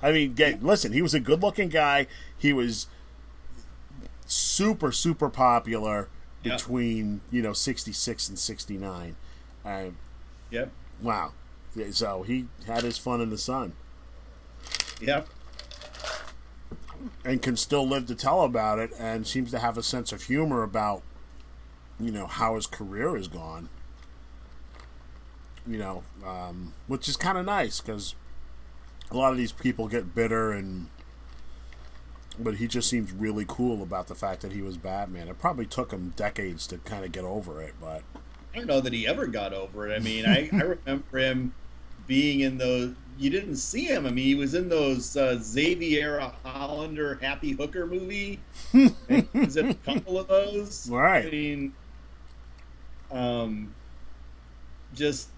I mean, listen, he was a good-looking guy. He was super, super popular between, you know, 66 and 69. Yep. Wow. So he had his fun in the sun. Yep. And can still live to tell about it, and seems to have a sense of humor about, you know, how his career has gone. You know, which is kind of nice, because a lot of these people get bitter, but he just seems really cool about the fact that he was Batman. It probably took him decades to kind of get over it, but I don't know that he ever got over it. I mean, I remember him being in those. You didn't see him. I mean, he was in those Xavier Hollander Happy Hooker movie. He was in a couple of those. Right. I mean, just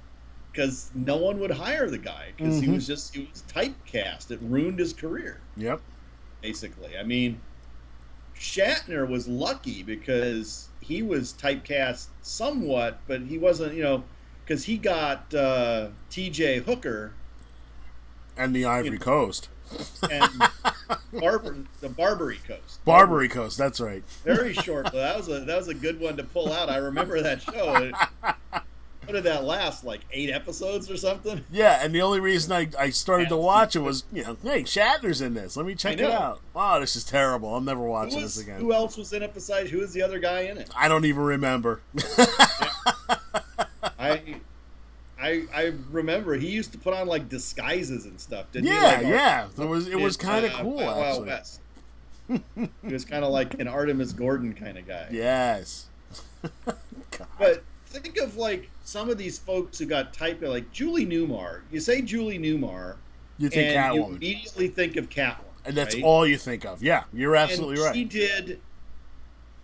because no one would hire the guy because he was typecast. It ruined his career. Yep. Basically. I mean, Shatner was lucky because he was typecast somewhat, but he wasn't, you know, because he got T.J. Hooker. And the Ivory Coast. And the Barbary Coast. Barbary Coast, that's right. Very short. That was a good one to pull out. I remember that show. What did that last? Like 8 episodes or something? Yeah, and the only reason I started to watch it was, hey, Shatner's in this. Let me check it out. Wow, this is terrible. I'm never watching this again. Who else was in it besides? Who was the other guy in it? I don't even remember. I remember he used to put on like disguises and stuff, didn't he? Yeah. It was kind of cool, Wild actually. West. He was kind of like an Artemis Gordon kind of guy. Yes. But think of like some of these folks who got typed like Julie Newmar. You say Julie Newmar, you think and Catwoman. you immediately think of Catwoman. And that's right? all you think of. Yeah, you're absolutely right. She did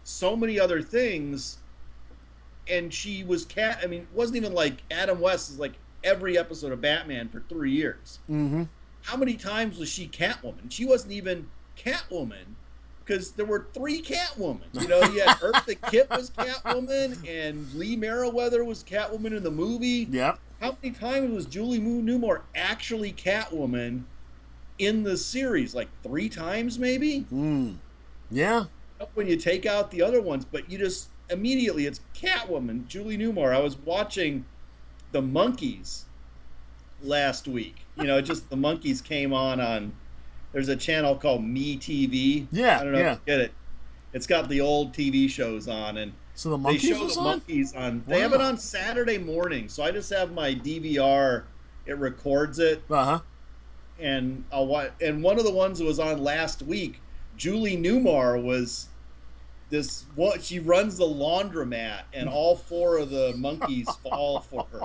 so many other things, and she was it wasn't even like Adam West is like every episode of Batman for 3 years. Mm-hmm. How many times was she Catwoman? She wasn't even Catwoman because there were 3 Catwoman. You know, you had Eartha Kitt was Catwoman, and Lee Merriweather was Catwoman in the movie. Yep. How many times was Julie Newmar actually Catwoman in the series? Like 3 times, maybe? Yeah. When you take out the other ones, but you just immediately, it's Catwoman, Julie Newmar. I was watching The Monkees last week. You know, just The Monkees came on there's a channel called MeTV. Yeah, I don't know if you get it. It's got the old TV shows on, and so the Monkees they show was the on? Monkees on. They have it on Saturday morning, so I just have my DVR. It records it. And I'll watch. And one of the ones that was on last week, Julie Newmar was this. What she runs the laundromat, and all 4 of the monkeys fall for her,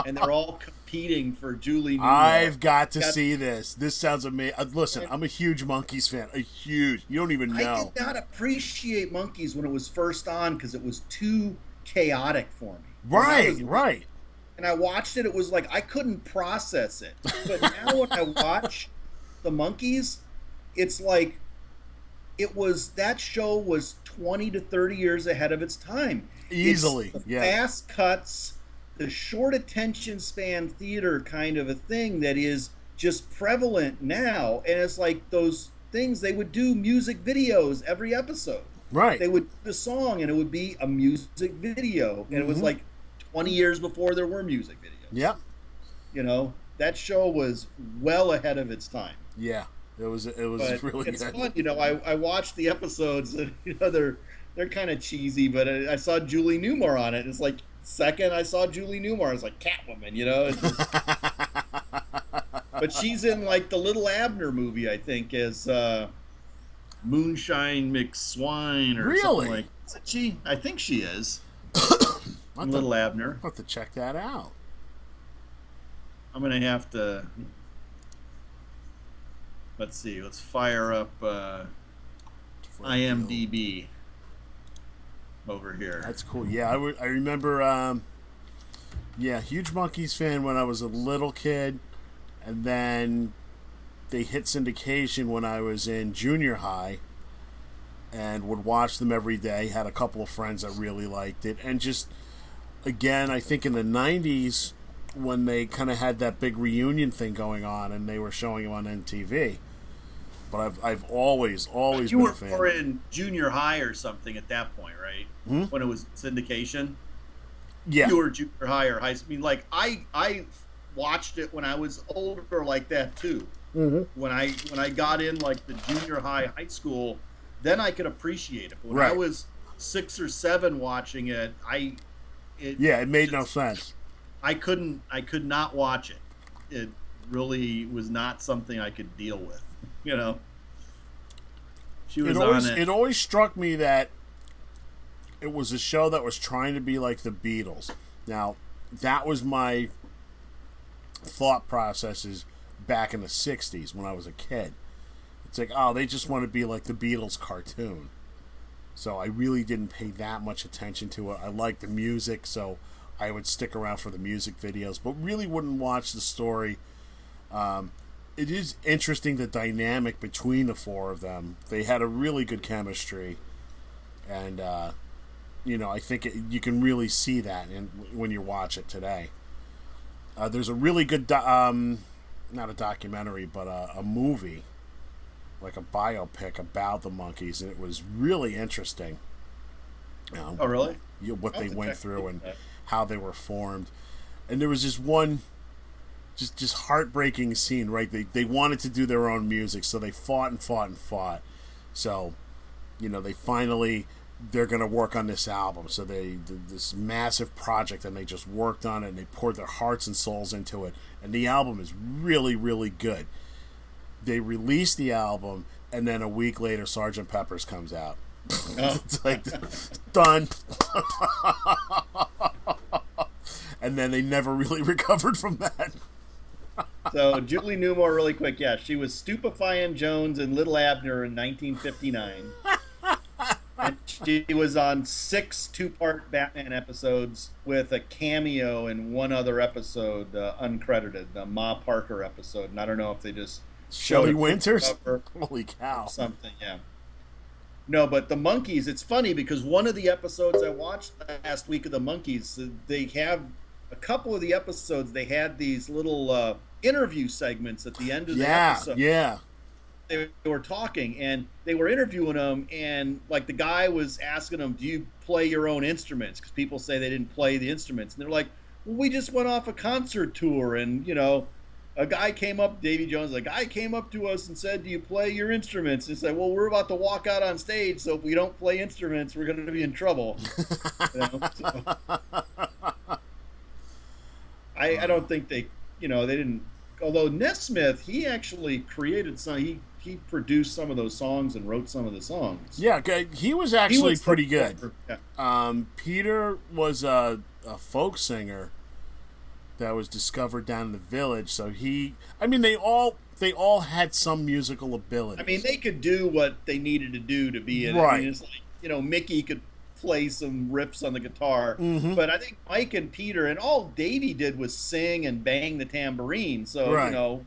and they're all competing for Julie Newmar. I've got to see this. This sounds amazing. Listen, I'm a huge Monkees fan. You don't even know. I did not appreciate Monkees when it was first on because it was too chaotic for me. Right. And I watched it. It was like I couldn't process it. But now when I watch the Monkees, it's like that show was 20 to 30 years ahead of its time. Easily, it's the fast cuts, the short attention span theater kind of a thing that is just prevalent now. And it's like those things, they would do music videos every episode. Right. They would do the song and it would be a music video. And it was like 20 years before there were music videos. Yep. You know, that show was well ahead of its time. Yeah. It was But really it's good. fun, you know. I watched the episodes, and you know they're kind of cheesy. But I saw Julie Newmar on it. And it's like second I saw Julie Newmar, I was like Catwoman, you know. It's just... But she's in like the Little Abner movie, I think, as Moonshine McSwine or something like. Isn't she? I think she is. Little Abner. I'll have to check that out. I'm gonna have to. Let's see. Let's fire up IMDb over here. That's cool. Yeah, I remember. Huge Monkees fan when I was a little kid, and then they hit syndication when I was in junior high, and would watch them every day. Had a couple of friends that really liked it, and just again, I think in the '90s when they kind of had that big reunion thing going on, and they were showing them on MTV. But I've always been a fan. You were more in junior high or something at that point, right? When it was syndication. Yeah. You were junior high or high school. I mean, like I watched it when I was older, like that too. When I got in like the junior high school, then I could appreciate it. But when I was 6 or 7 watching it, it made no sense. I could not watch it. It really was not something I could deal with. You know, she was on it. It always struck me that it was a show that was trying to be like the Beatles. Now, that was my thought processes back in the 60s when I was a kid. It's like, oh, they just want to be like the Beatles cartoon. So I really didn't pay that much attention to it. I liked the music, so I would stick around for the music videos, but really wouldn't watch the story. It is interesting, the dynamic between the 4 of them. They had a really good chemistry, and I think you can really see that when you watch it today. There's a really good, not a documentary, but a movie like a biopic about the Monkees, and it was really interesting. Oh, really? What they went through and how they were formed. And there was just one just heartbreaking scene, right? They wanted to do their own music, so they fought and fought and fought. So, they finally, they're going to work on this album. So this massive project, and they just worked on it, and they poured their hearts and souls into it. And the album is really, really good. They released the album, and then a week later, Sgt. Pepper's comes out. Oh. It's like, done. And then they never really recovered from that. So Julie Newmar, really quick, yeah, she was Stupefying Jones in Little Abner in 1959. And she was on 6 two-part Batman episodes with a cameo in one other episode, uncredited, the Ma Parker episode. And I don't know if they just Shelley Winters? Holy cow. Something, yeah. No, but the Monkees, it's funny because one of the episodes I watched last week of the Monkees, they have a couple of the episodes, they had these little interview segments at the end of the episode. Yeah. They were talking and they were interviewing them, and like the guy was asking them, do you play your own instruments? Because people say they didn't play the instruments. And they're like, well, we just went off a concert tour, and a guy came up, Davy Jones, a guy came up to us and said, do you play your instruments? And said, well, we're about to walk out on stage, so if we don't play instruments, we're going to be in trouble. I don't think they didn't, although Nesmith, he actually created some, he produced some of those songs and wrote some of the songs. Yeah, he was actually pretty good. Yeah. Peter was a folk singer that was discovered down in the Village, so they all had some musical ability. I mean, they could do what they needed to do to be in it. Right. I mean, it's like, Mickey could play some riffs on the guitar, but I think Mike and Peter, and all Davey did was sing and bang the tambourine. So right.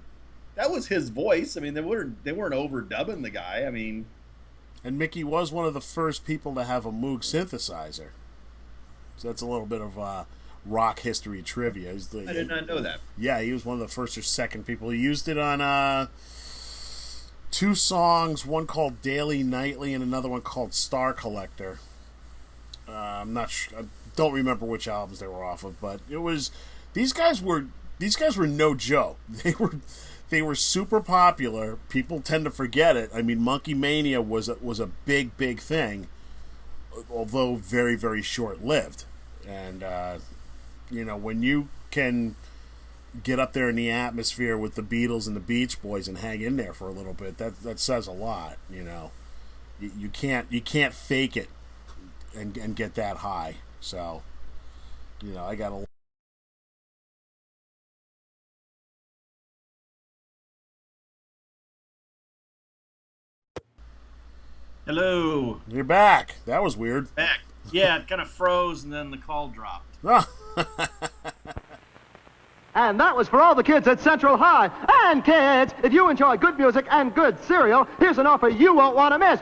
That was his voice. I mean, they weren't overdubbing the guy. I mean, and Mickey was one of the first people to have a Moog synthesizer. So that's a little bit of rock history trivia. I did not know that. Yeah, he was one of the first or second people. He used it on 2 songs, one called Daily Nightly and another one called Star Collector. I'm not sure. I don't remember which albums they were off of, but it was these guys were no joke. They were super popular. People tend to forget it. I mean, Monkey Mania was a big thing, although very, very short lived. And when you can get up there in the atmosphere with the Beatles and the Beach Boys and hang in there for a little bit, that says a lot. You can't fake it and get that high. So, I got a. Hello. You're back. That was weird. Back. Yeah, it kind of froze and then the call dropped. And that was for all the kids at Central High. And kids, if you enjoy good music and good cereal, here's an offer you won't want to miss.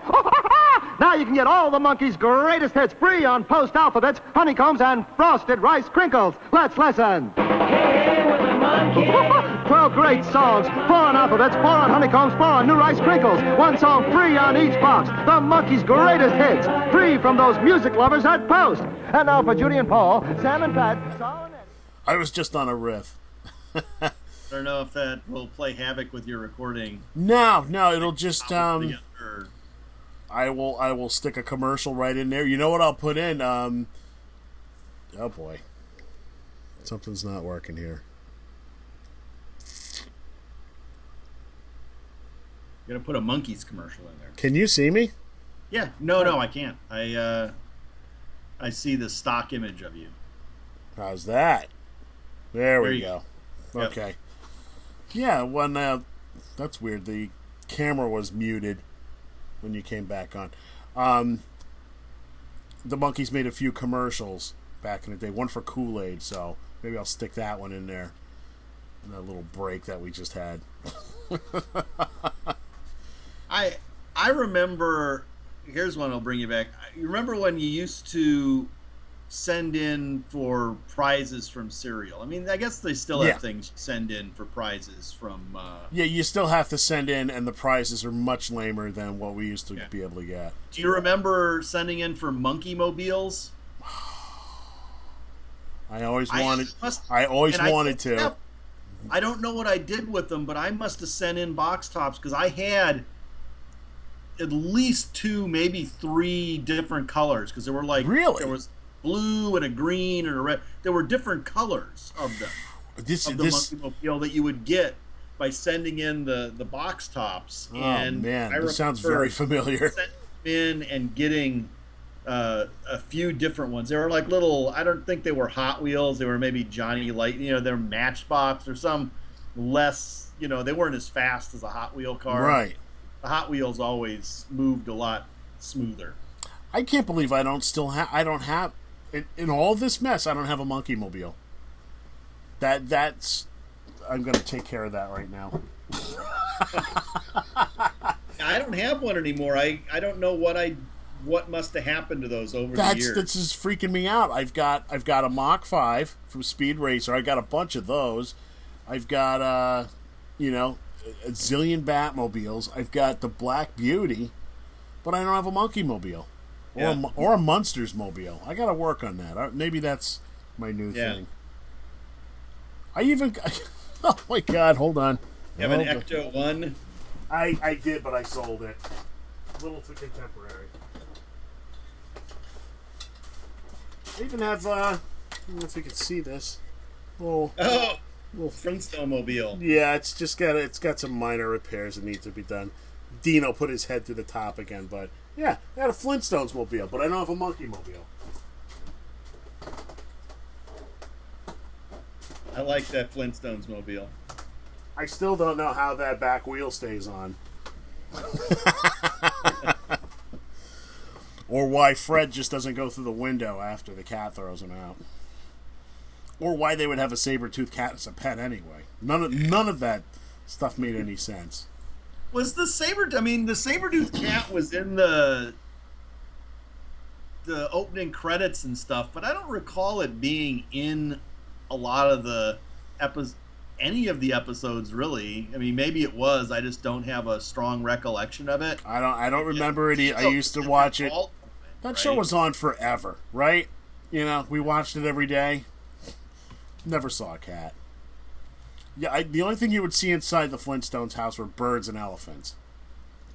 Now you can get all the Monkees' greatest hits free on Post Alphabets, Honeycombs, and Frosted Rice Crinkles. Let's listen. Hey, with the Monkees. 12 great songs, 4 on Alphabets, 4 on Honeycombs, 4 on New Rice Crinkles. 1 song free on each box. The Monkees' greatest hits, free from those music lovers at Post. And now for Judy and Paul, Sam and Pat, Saul and Eddie. I was just on a riff. I don't know if that will play havoc with your recording. No, it'll just I will stick a commercial right in there. You know what I'll put in? Oh boy. Something's not working here. You're gonna put a Monkees commercial in there. Can you see me? Yeah. No, I can't. I see the stock image of you. How's that? There we go. Yep. Okay. Yeah, that's weird. The camera was muted when you came back on. The Monkees made a few commercials back in the day. One for Kool-Aid, so maybe I'll stick that one in there. In that little break that we just had. I remember. Here's one I'll bring you back. You remember when you used to send in for prizes from cereal. I mean, I guess they still have things you send in for prizes from. Yeah, you still have to send in, and the prizes are much lamer than what we used to be able to get. Do you remember sending in for monkey mobiles? I always wanted to. I don't know what I did with them, but I must have sent in box tops because I had at least 2, maybe 3 different colors because there were there was blue and a green and a red. There were different colors of them. Monkey mobile that you would get by sending in the box tops. Oh man, this sounds very familiar. Sending in and getting a few different ones. They were like little. I don't think they were Hot Wheels. They were maybe Johnny Light. They're Matchbox or some less. They weren't as fast as a Hot Wheel car. Right. The Hot Wheels always moved a lot smoother. I can't believe I don't have in all this mess. I don't have a monkey mobile. That's. I'm going to take care of that right now. I don't have one anymore. I don't know what must have happened to those over the years. That's just freaking me out. I've got a Mach 5 from Speed Racer. I got a bunch of those. I've got a zillion Batmobiles. I've got the Black Beauty, but I don't have a monkey mobile or a Munsters mobile. I got to work on that. Maybe that's my new thing. I even oh my god, hold on. You have an Ecto 1? I did, but I sold it. A little too contemporary. I even have, I don't know if you can see this. Little Flintstone mobile. Yeah, it's got some minor repairs that need to be done. Dino put his head through the top again, but yeah, I got a Flintstones mobile, but I don't have a monkey mobile. I like that Flintstones mobile. I still don't know how that back wheel stays on. Or why Fred just doesn't go through the window after the cat throws him out. Or why they would have a saber-toothed cat as a pet anyway. None of that stuff made any sense. Was the saber-toothed cat was in the opening credits and stuff, but I don't recall it being in a lot of the any of the episodes really. I mean, maybe it was. I just don't have a strong recollection of it. I don't remember it. I used to watch it. That show was on forever, right? We watched it every day. Never saw a cat. Yeah, the only thing you would see inside the Flintstones house were birds and elephants.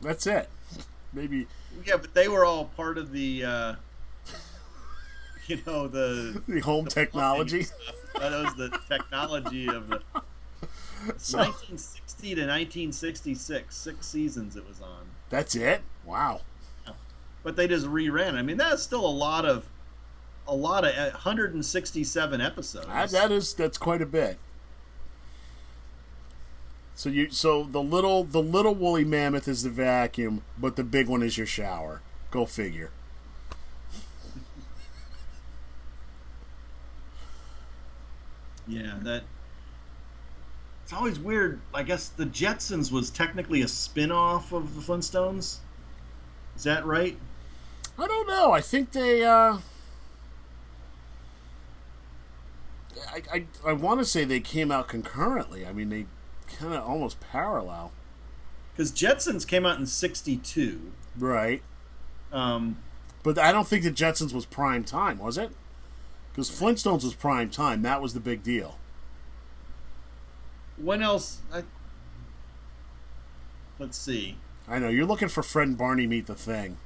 That's it. Maybe. Yeah, but they were all part of the, the home technology. That was the technology of the 1960 to 1966. 6 seasons it was on. That's it? Wow. But they just reran. I mean, that's still a lot of 167 episodes. That's quite a bit. So the little woolly mammoth is the vacuum, but the big one is your shower. Go figure. Yeah, it's always weird. I guess the Jetsons was technically a spin-off of the Flintstones. Is that right? I don't know. I think they I want to say they came out concurrently. I mean, they kind of almost parallel. Because Jetsons came out in 1962. Right. But I don't think the Jetsons was prime time, was it? Because Flintstones was prime time. That was the big deal. When else? Let's see. I know. You're looking for Fred and Barney Meet the Thing.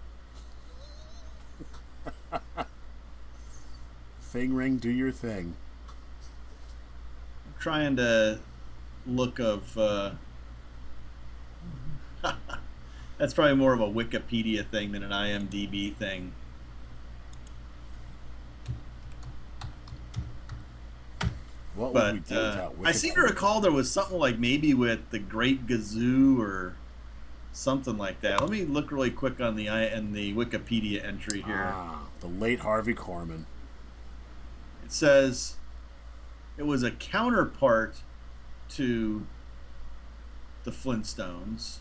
Thing ring, do your thing. I'm trying to look of... That's probably more of a Wikipedia thing than an IMDb thing. What would we do without Wikipedia? I seem to recall there was something like maybe with the Great Gazoo or something like that. Let me look really quick on the Wikipedia entry here. The late Harvey Korman. It says it was a counterpart to the Flintstones.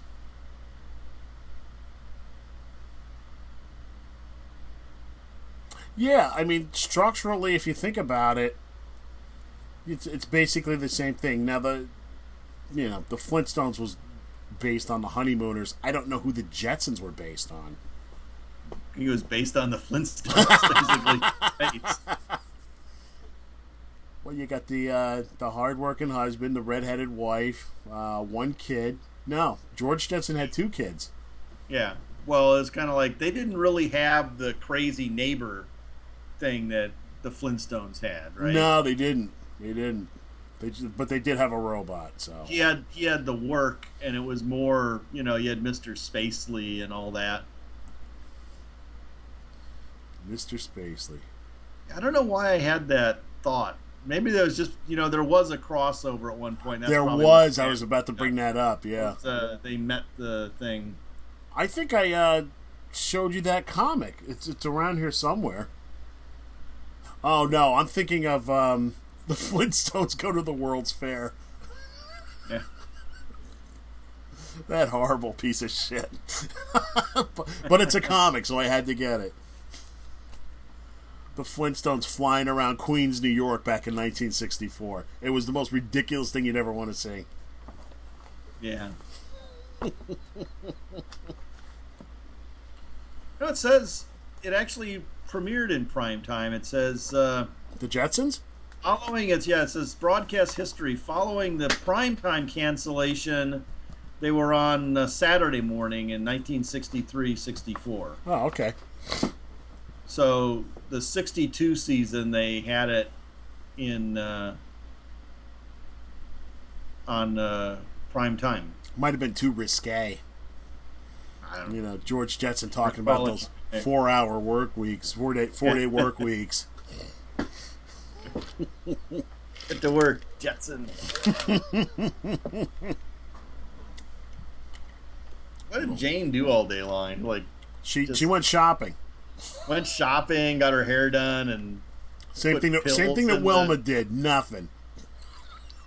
Yeah, I mean, structurally, if you think about it, it's basically the same thing. Now, the Flintstones was based on the Honeymooners. I don't know who the Jetsons were based on. He was based on the Flintstones, basically. Well, you got the hard-working husband, the red-headed wife, one kid. No, George Jetson had 2 kids. Yeah. Well, it's kind of like they didn't really have the crazy neighbor thing that the Flintstones had, right? No, they didn't. But they did have a robot. So he had the work, and it was more, you had Mr. Spacely and all that. Mr. Spacely. I don't know why I had that thought. Maybe there was just, there was a crossover at one point. There was. I was about to bring that up, yeah. They met the thing. I think I showed you that comic. It's around here somewhere. Oh, no. I'm thinking of the Flintstones Go to the World's Fair. Yeah. That horrible piece of shit. But it's a comic, so I had to get it. The Flintstones flying around Queens, New York back in 1964. It was the most ridiculous thing you'd ever want to see. Yeah. No, it says it actually premiered in prime time. It says the Jetsons? It says broadcast history. Following the primetime cancellation, they were on Saturday morning in 1963-64. Oh, okay. So the 62 season, they had it in on prime time. Might have been too risque. George Jetson talking about those 4-hour work weeks, 4-day work weeks. Get to work, Jetson. What did Jane do all day long? Like she went shopping. Went shopping, got her hair done, and same thing that Wilma did. Nothing.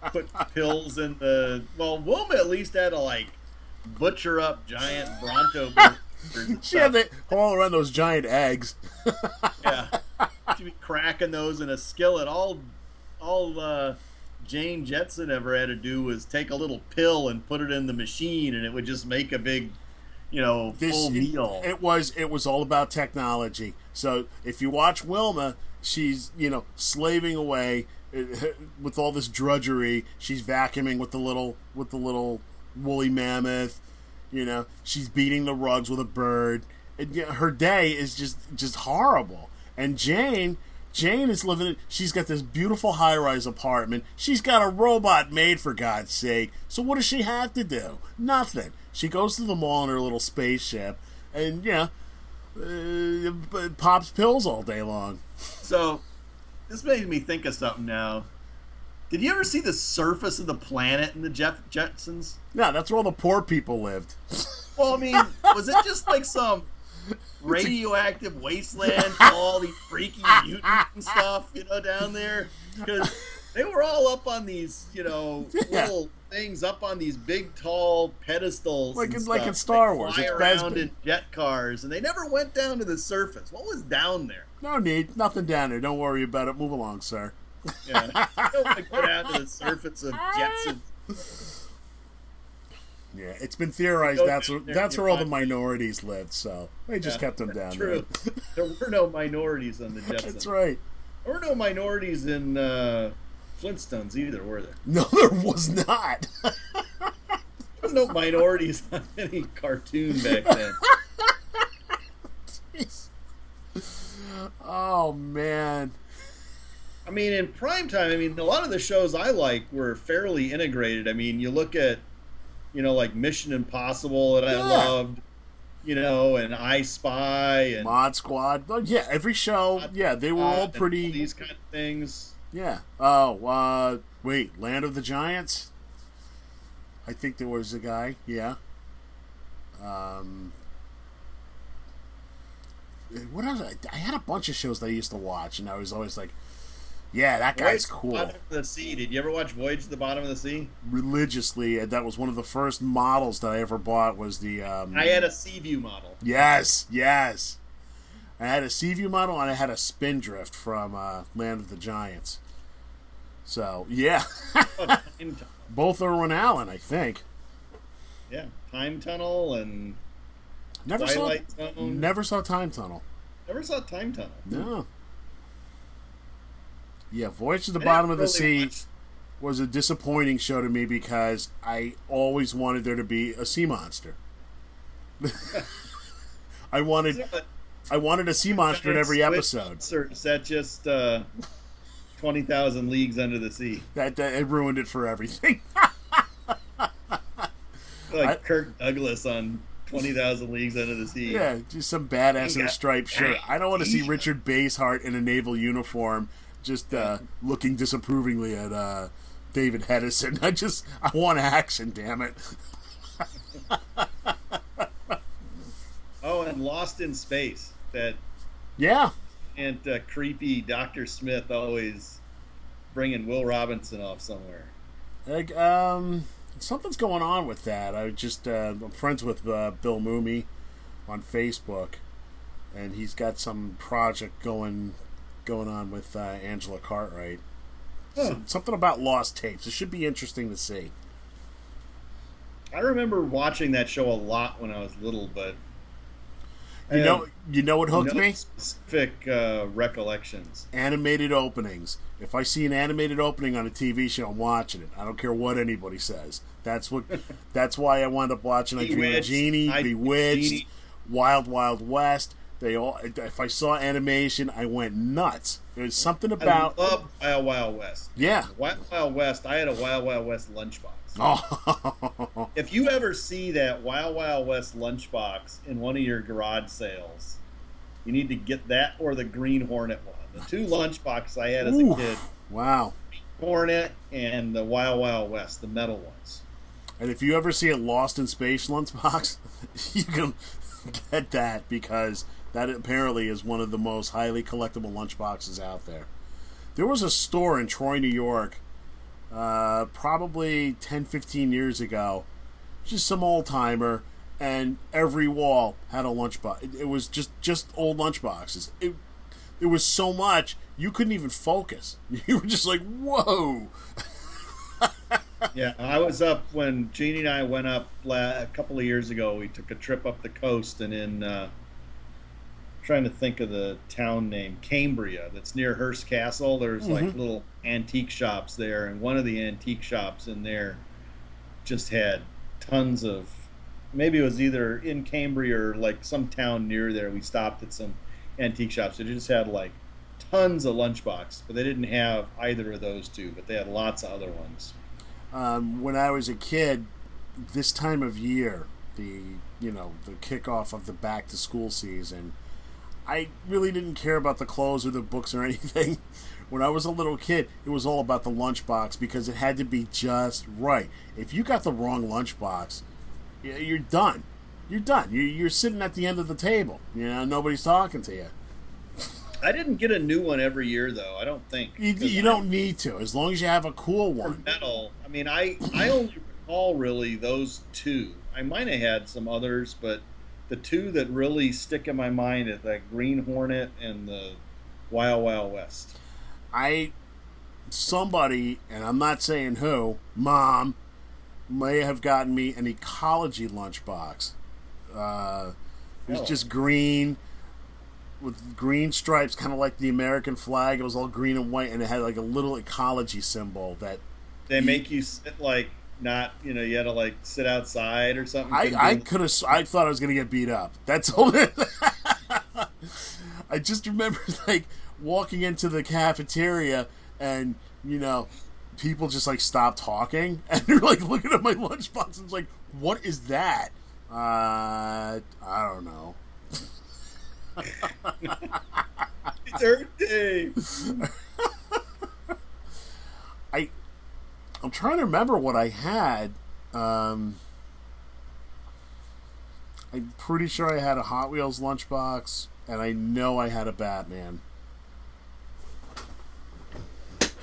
Put pills in the. Well, Wilma at least had to butcher up giant Bronto burgers. She had it all around those giant eggs. Yeah, she'd be cracking those in a skillet. All Jane Jetson ever had to do was take a little pill and put it in the machine, and it would just make a big. Full meal. It was all about technology. So if you watch Wilma, she's slaving away with all this drudgery. She's vacuuming with the little woolly mammoth. She's beating the rugs with a bird. And, her day is just horrible. And Jane is living. She's got this beautiful high-rise apartment. She's got a robot maid, for God's sake. So what does she have to do? Nothing. She goes to the mall in her little spaceship, and pops pills all day long. So, this made me think of something now. Did you ever see the surface of the planet in the Jetsons? No, that's where all the poor people lived. Well, I mean, was it just like some radioactive wasteland for all these freaky mutants and stuff, down there? Because they were all up on these, little things up on these big, tall pedestals, like in Star Wars. Fly around in jet cars, and they never went down to the surface. What was down there? No need, nothing down there. Don't worry about it. Move along, sir. Yeah, I don't want to go down to the surface of Jetson. Yeah, it's been theorized that's where all the minorities lived, so they just kept them down there. There were no minorities on the Jetsons. That's right. There were no minorities in Flintstones either, were there? No, there was not. There was no minorities on any cartoon back then. Jeez. Oh, man. I mean, in primetime, a lot of the shows I like were fairly integrated. I mean, you look at, like Mission Impossible that I loved, and I Spy and Mod Squad. Oh, yeah, every show. Yeah, they were all pretty. All these kind of things. Yeah. Oh, wait, Land of the Giants? I think there was a guy. Yeah. What else? I had a bunch of shows that I used to watch, and I was always like, yeah, that guy's cool. Bottom of the Sea. Did you ever watch Voyage to the Bottom of the Sea? Religiously, and that was one of the first models that I ever bought. Was the I had a Seaview model. Yes. I had a Seaview model, and I had a Spindrift from Land of the Giants. So, yeah. Both Irwin Allen, I think. Yeah, Time Tunnel and Twilight Zone. Never saw Time Tunnel. Never saw Time Tunnel. No. Yeah, Voyage to the Bottom of the Sea was a disappointing show to me because I always wanted there to be a sea monster. I wanted a sea monster in every episode. Is that just 20,000 Leagues Under the Sea? That it ruined it for everything. Kirk Douglas on 20,000 Leagues Under the Sea. Yeah, just some badass in a striped shirt. I don't want to see Richard Basehart in a naval uniform just looking disapprovingly at David Hedison. I want action, damn it. Oh, and Lost in Space. And creepy Dr. Smith always bringing Will Robinson off somewhere. Something's going on with that. I'm friends with Bill Mooney on Facebook, and he's got some project going on with Angela Cartwright. Something about lost tapes. It should be interesting to see. I remember watching that show a lot when I was little, but you know what hooked me? Specific recollections. Animated openings. If I see an animated opening on a TV show, I'm watching it. I don't care what anybody says. That's why I wound up watching I Dream of Jeannie, Bewitched, Wild Wild West. If I saw animation, I went nuts. There's something about... I love Wild Wild West. Yeah. Wild Wild West, I had a Wild Wild West lunchbox. Oh. If you ever see that Wild Wild West lunchbox in one of your garage sales, you need to get that or the Green Hornet one. The two lunchboxes I had as a kid. Wow. Hornet and the Wild Wild West, the metal ones. And if you ever see a Lost in Space lunchbox, you can get that because... that apparently is one of the most highly collectible lunchboxes out there. There was a store in Troy, New York, probably 10, 15 years ago, just some old-timer, and every wall had a lunchbox. It was just old lunchboxes. It was so much, you couldn't even focus. You were just like, whoa! Yeah, I was up when Jeannie and I went up a couple of years ago. We took a trip up the coast and in... trying to think of the town name, Cambria, that's near Hearst Castle. There's like little antique shops there, and one of the antique shops in there just had tons of, maybe it was either in Cambria or like some town near there. We stopped at some antique shops. They just had like tons of lunchbox, but they didn't have either of those two, but they had lots of other ones. When I was a kid, this time of year, the kickoff of the back to school season, I really didn't care about the clothes or the books or anything. When I was a little kid, it was all about the lunchbox because it had to be just right. If you got the wrong lunchbox, you're done. You're done. You're sitting at the end of the table. Nobody's talking to you. I didn't get a new one every year, though. I don't think. You don't need to, as long as you have a cool one. Metal. I mean, I only recall really those two. I might have had some others, but the two that really stick in my mind is that Green Hornet and the Wild Wild West. Somebody, and I'm not saying who, Mom, may have gotten me an ecology lunchbox. It was just green with green stripes, kind of like the American flag. It was all green and white, and it had like a little ecology symbol that they make you sit like not, you had to like sit outside or something. I thought I was gonna get beat up. That's all. I just remember like walking into the cafeteria and people just like stopped talking and they're like looking at my lunchbox and it's like, what is that? I don't know. It's Earth Day. I'm trying to remember what I had. I'm pretty sure I had a Hot Wheels lunchbox, and I know I had a Batman.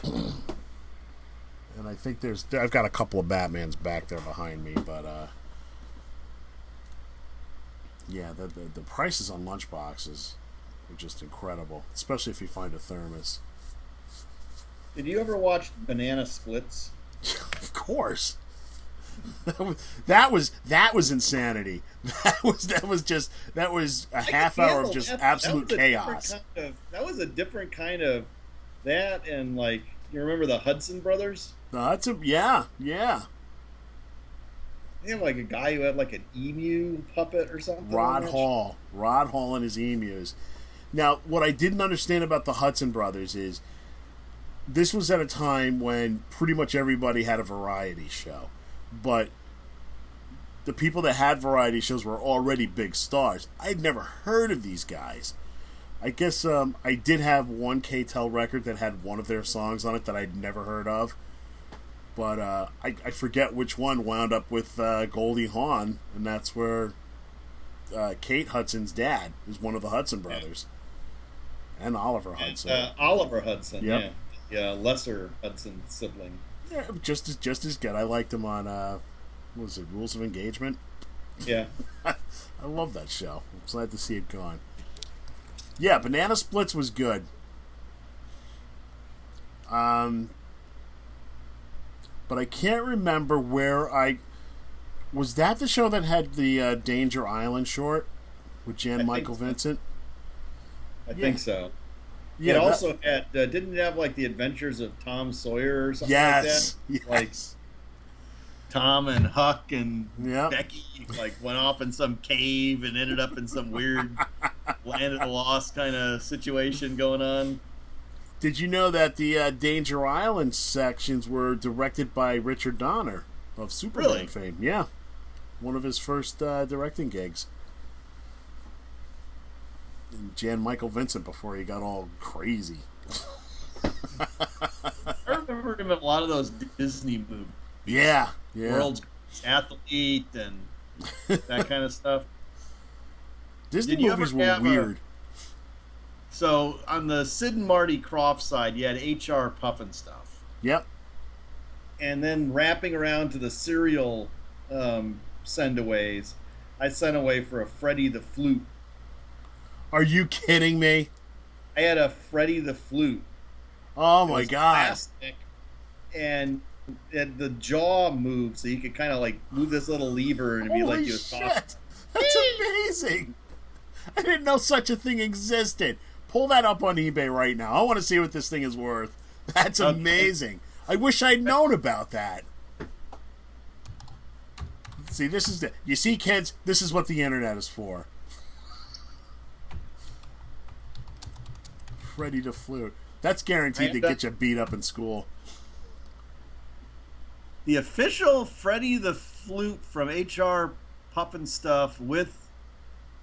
And I think I've got a couple of Batmans back there behind me, but yeah, the prices on lunchboxes are just incredible, especially if you find a thermos. Did you ever watch Banana Splits? Of course. That was insanity. That was a half hour of just absolute chaos. That was a different kind of that, and like, you remember the Hudson brothers? Yeah. They have like a guy who had like an emu puppet or something. Rod Hall and his emus. Now, what I didn't understand about the Hudson brothers is this was at a time when pretty much everybody had a variety show. But the people that had variety shows were already big stars. I'd never heard of these guys. I guess I did have one K-Tel record that had one of their songs on it that I'd never heard of. But I forget which one wound up with Goldie Hawn, and that's where Kate Hudson's dad is one of the Hudson brothers. And Oliver Hudson. Oliver Hudson, yep. Yeah, lesser Hudson sibling. Yeah, just as good. I liked him on, what was it, Rules of Engagement? Yeah. I love that show. I'm glad to see it gone. Yeah, Banana Splits was good. But I can't remember where was that the show that had the Danger Island short with Jan Michael Vincent? I think so. Yeah, it also had, didn't it have like the Adventures of Tom Sawyer or something like that? Yes. Like Tom and Huck and Yep. Becky like went off in some cave and ended up in some weird Land of the Lost kind of situation going on. Did you know that the Danger Island sections were directed by Richard Donner of Superman fame? Yeah. One of his first directing gigs. And Jan Michael Vincent before he got all crazy. I remember him in a lot of those Disney movies. Yeah. World's Greatest Athlete and that kind of stuff. Disney movies were weird. So on the Sid and Marty Krofft side, you had H.R. Pufnstuf. Yep. And then wrapping around to the serial sendaways, I sent away for a Freddie the Flute. Are you kidding me? I had a Freddie the Flute. Oh my god! Plastic, and the jaw moved, so you could kind of like move this little lever, and it'd be like you was talking. That's amazing! I didn't know such a thing existed. Pull that up on eBay right now. I want to see what this thing is worth. That's amazing. I wish I'd known about that. See, this is you see, kids, this is what the internet is for. Freddie the Flute. That's guaranteed to get you beat up in school. The official Freddie the Flute from H.R. Pufnstuf with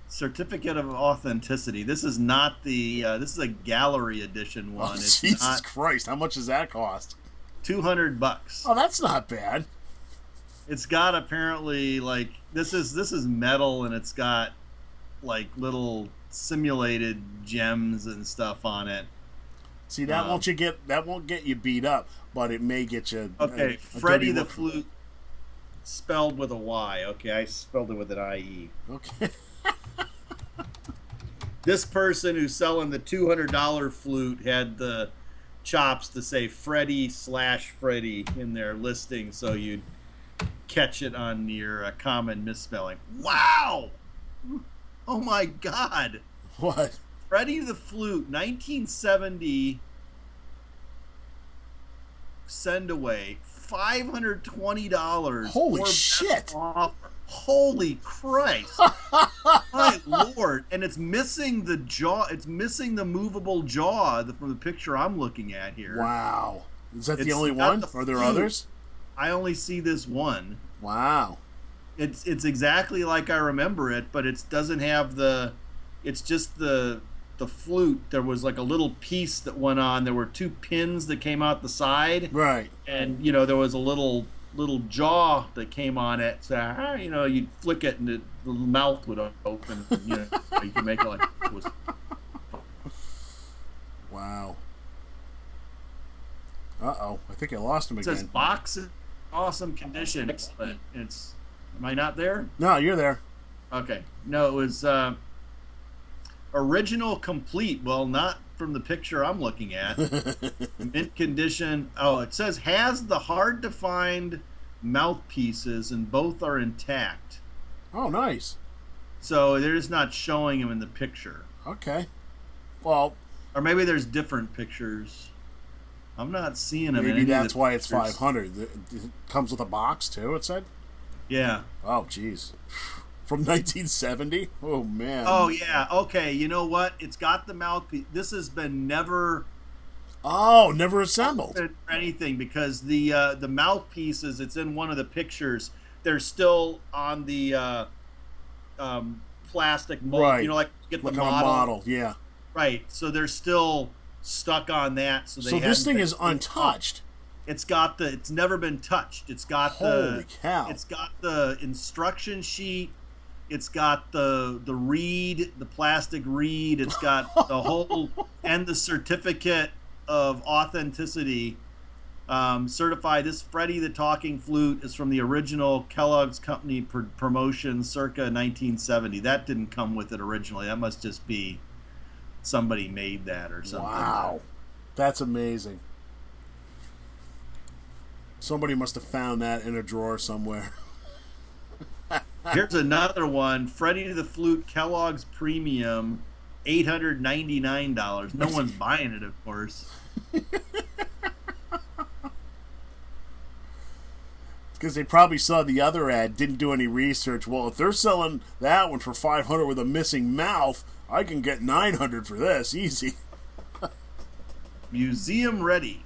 certificate of authenticity. This is not the. This is a gallery edition one. Oh, Jesus Christ! How much does that cost? $200. Oh, that's not bad. It's got apparently like this is metal, and it's got like little simulated gems and stuff on it. See, that won't get you beat up, but it may get you. Okay, Freddie the Flute, spelled with a Y. Okay, I spelled it with an IE. Okay. This person who's selling the $200 flute had the chops to say Freddie/Freddie in their listing, so you'd catch it on your common misspelling. Wow! Oh my God! What? Freddie the Flute, 1970 send away, $520. Holy shit! Holy Christ! My Lord! And it's missing the jaw. It's missing the movable jaw from the picture I'm looking at here. Wow! Is that the only one? Are there others? I only see this one. Wow! It's exactly like I remember it, but it doesn't have the. It's just the flute. There was like a little piece that went on. There were two pins that came out the side. Right. And there was a little jaw that came on it. So you'd flick it and the mouth would open. And, you could make it like it was. Wow. Uh-oh. I think I lost him again. It says box in awesome condition. Excellent. Am I not there? No, you're there. Okay. No, it was original complete. Well, not from the picture I'm looking at. Mint condition. Oh, it says has the hard to find mouthpieces and both are intact. Oh, nice. So they're just not showing them in the picture. Okay. Well, or maybe there's different pictures. I'm not seeing them. Maybe that's why it's 500. It comes with a box too. It said. Yeah. Oh, jeez. From 1970. Oh man. Oh yeah. Okay. You know what? It's got the mouthpiece. This has been never. Oh, never assembled. Or anything because the mouthpieces. It's in one of the pictures. They're still on the plastic mold. Right. You know, like get the like model. Yeah. Right. So they're still stuck on that. So this thing is untouched. It's never been touched. It's got Holy cow. It's got the instruction sheet. It's got the reed, the plastic reed. It's got the whole and the certificate of authenticity. Certified. This Freddie the Talking Flute is from the original Kellogg's Company promotion circa 1970. That didn't come with it originally. That must just be somebody made that or something. Wow. That's amazing. Somebody must have found that in a drawer somewhere. Here's another one. Freddie the Flute Kellogg's Premium, $899. No one's buying it, of course. Because they probably saw the other ad, didn't do any research. Well, if they're selling that one for $500 with a missing mouth, I can get $900 for this. Easy. Museum ready.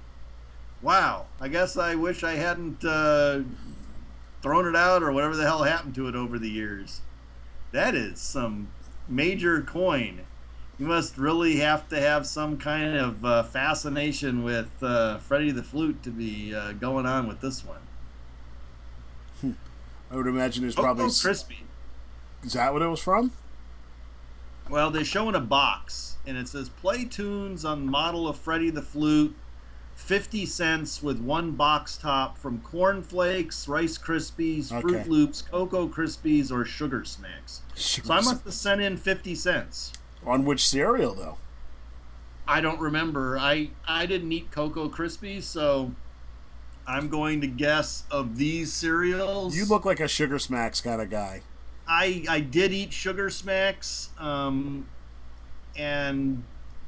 Wow. I guess I wish I hadn't thrown it out or whatever the hell happened to it over the years. That is some major coin. You must really have to have some kind of fascination with Freddie the Flute to be going on with this one. I would imagine there's probably... Crispy. Is that what it was from? Well, they show in a box, and it says, play tunes on model of Freddie the Flute, 50 cents with one box top from Corn Flakes, Rice Krispies, Okay. Fruit Loops, Cocoa Krispies, or Sugar Smacks. So I must have sent in 50 cents. On which cereal, though? I don't remember. I didn't eat Cocoa Krispies, so I'm going to guess of these cereals. You look like a Sugar Smacks kind of guy. I did eat Sugar Smacks and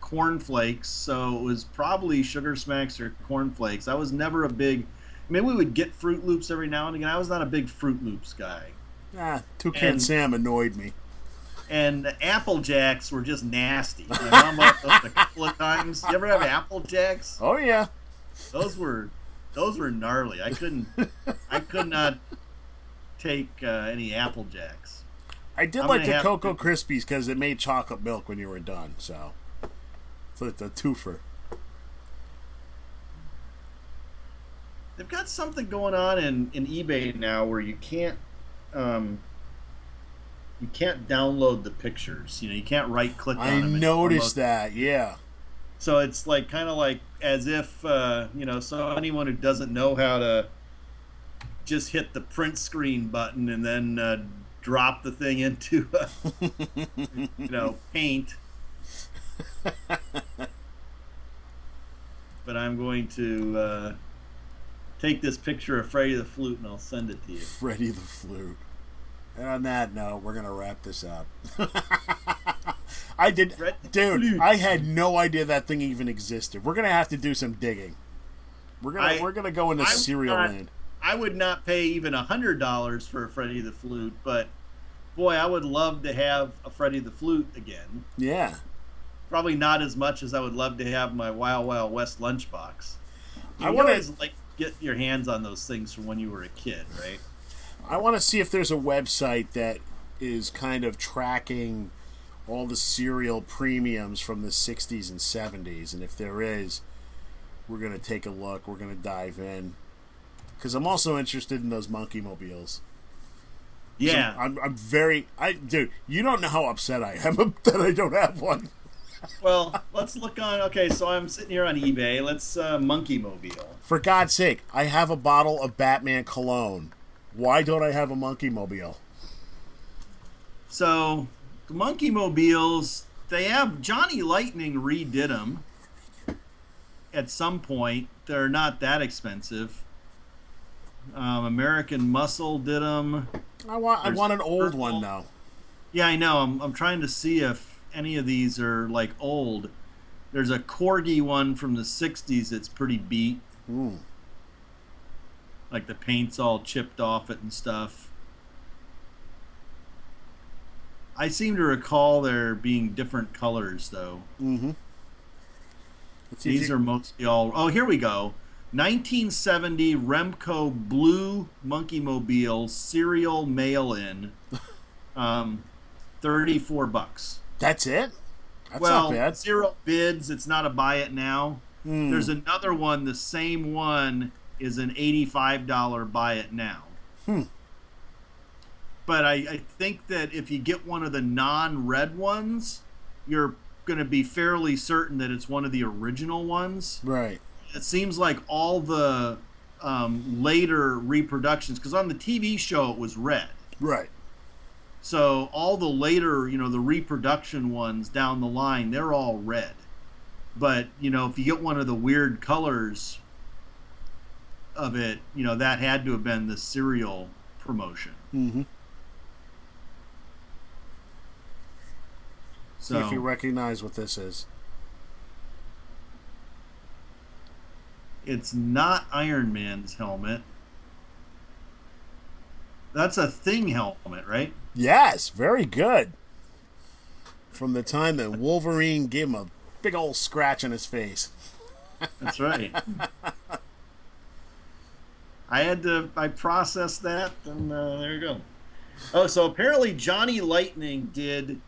Corn Flakes, so it was probably Sugar Smacks or Corn Flakes. I was never a big... I mean, we would get Fruit Loops every now and again. I was not a big Fruit Loops guy. Toucan Sam annoyed me. And the Apple Jacks were just nasty. My mom bought those a couple of times. You ever have Apple Jacks? Oh, yeah. Those were gnarly. I could not take any Apple Jacks. I did like the Cocoa Krispies because it made chocolate milk when you were done, so it's a twofer. They've got something going on in eBay now where you can't download the pictures. You know, you can't right click on them. I noticed that, yeah. So it's like kind of like as if so anyone who doesn't know how to just hit the print screen button and then drop the thing into Paint. But I'm going to take this picture of Freddie the Flute and I'll send it to you. Freddie the Flute. And on that note, we're going to wrap this up. I had no idea that thing even existed. We're going to have to do some digging. We're going to go into cereal land. I would not pay even $100 for a Freddie the Flute, but boy, I would love to have a Freddie the Flute again. Yeah. Probably not as much as I would love to have my Wild Wild West lunchbox. You I want always get your hands on those things from when you were a kid, right? I want to see if there's a website that is kind of tracking all the cereal premiums from the 60s and 70s, and if there is, we're going to take a look. We're going to dive in. Because I'm also interested in those Monkey Mobiles. Yeah. I'm very... Dude, you don't know how upset I am that I don't have one. Well, let's look on... Okay, so I'm sitting here on eBay. Let's Monkey Mobile. For God's sake, I have a bottle of Batman cologne. Why don't I have a Monkey Mobile? So, the Monkey Mobiles, they have Johnny Lightning redid them at some point. They're not that expensive. American Muscle did them. I want an old one now. Yeah, I know. I'm trying to see if any of these are like old. There's a Corgi one from the 60s that's pretty beat. Ooh. Like the paint's all chipped off it and stuff. I seem to recall there being different colors, though. Mm-hmm. These are mostly all... Oh, here we go. 1970 Remco Blue Monkey Mobile Serial Mail-In. $34. That's it? That's well, not bad. 0 bids. It's not a buy it now. There's another one. The same one is an $85 buy it now. But I think that if you get one of the non-red ones, you're going to be fairly certain that it's one of the original ones. Right. It seems like all the later reproductions, because on the TV show it was red. Right. So all the later, the reproduction ones down the line, they're all red. But, if you get one of the weird colors of it, that had to have been the cereal promotion. Mm-hmm. So, see if you recognize what this is. It's not Iron Man's helmet. That's a Thing helmet, right? Yes, very good. From the time that Wolverine gave him a big old scratch on his face. That's right. I processed that, and there you go. Oh, so apparently Johnny Lightning did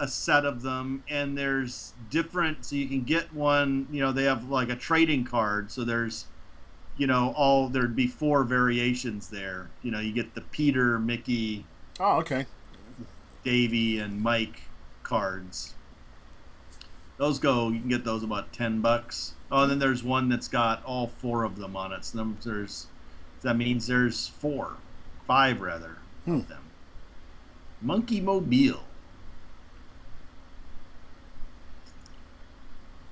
a set of them, and there's different, so you can get one, they have like a trading card, so there's, there'd be 4 variations there. You get the Peter, Mickey, okay, Davey, and Mike cards. You can get those about $10. Oh, and then there's one that's got all 4 of them on it. So that means there's 5 rather, of them. Monkey Mobile.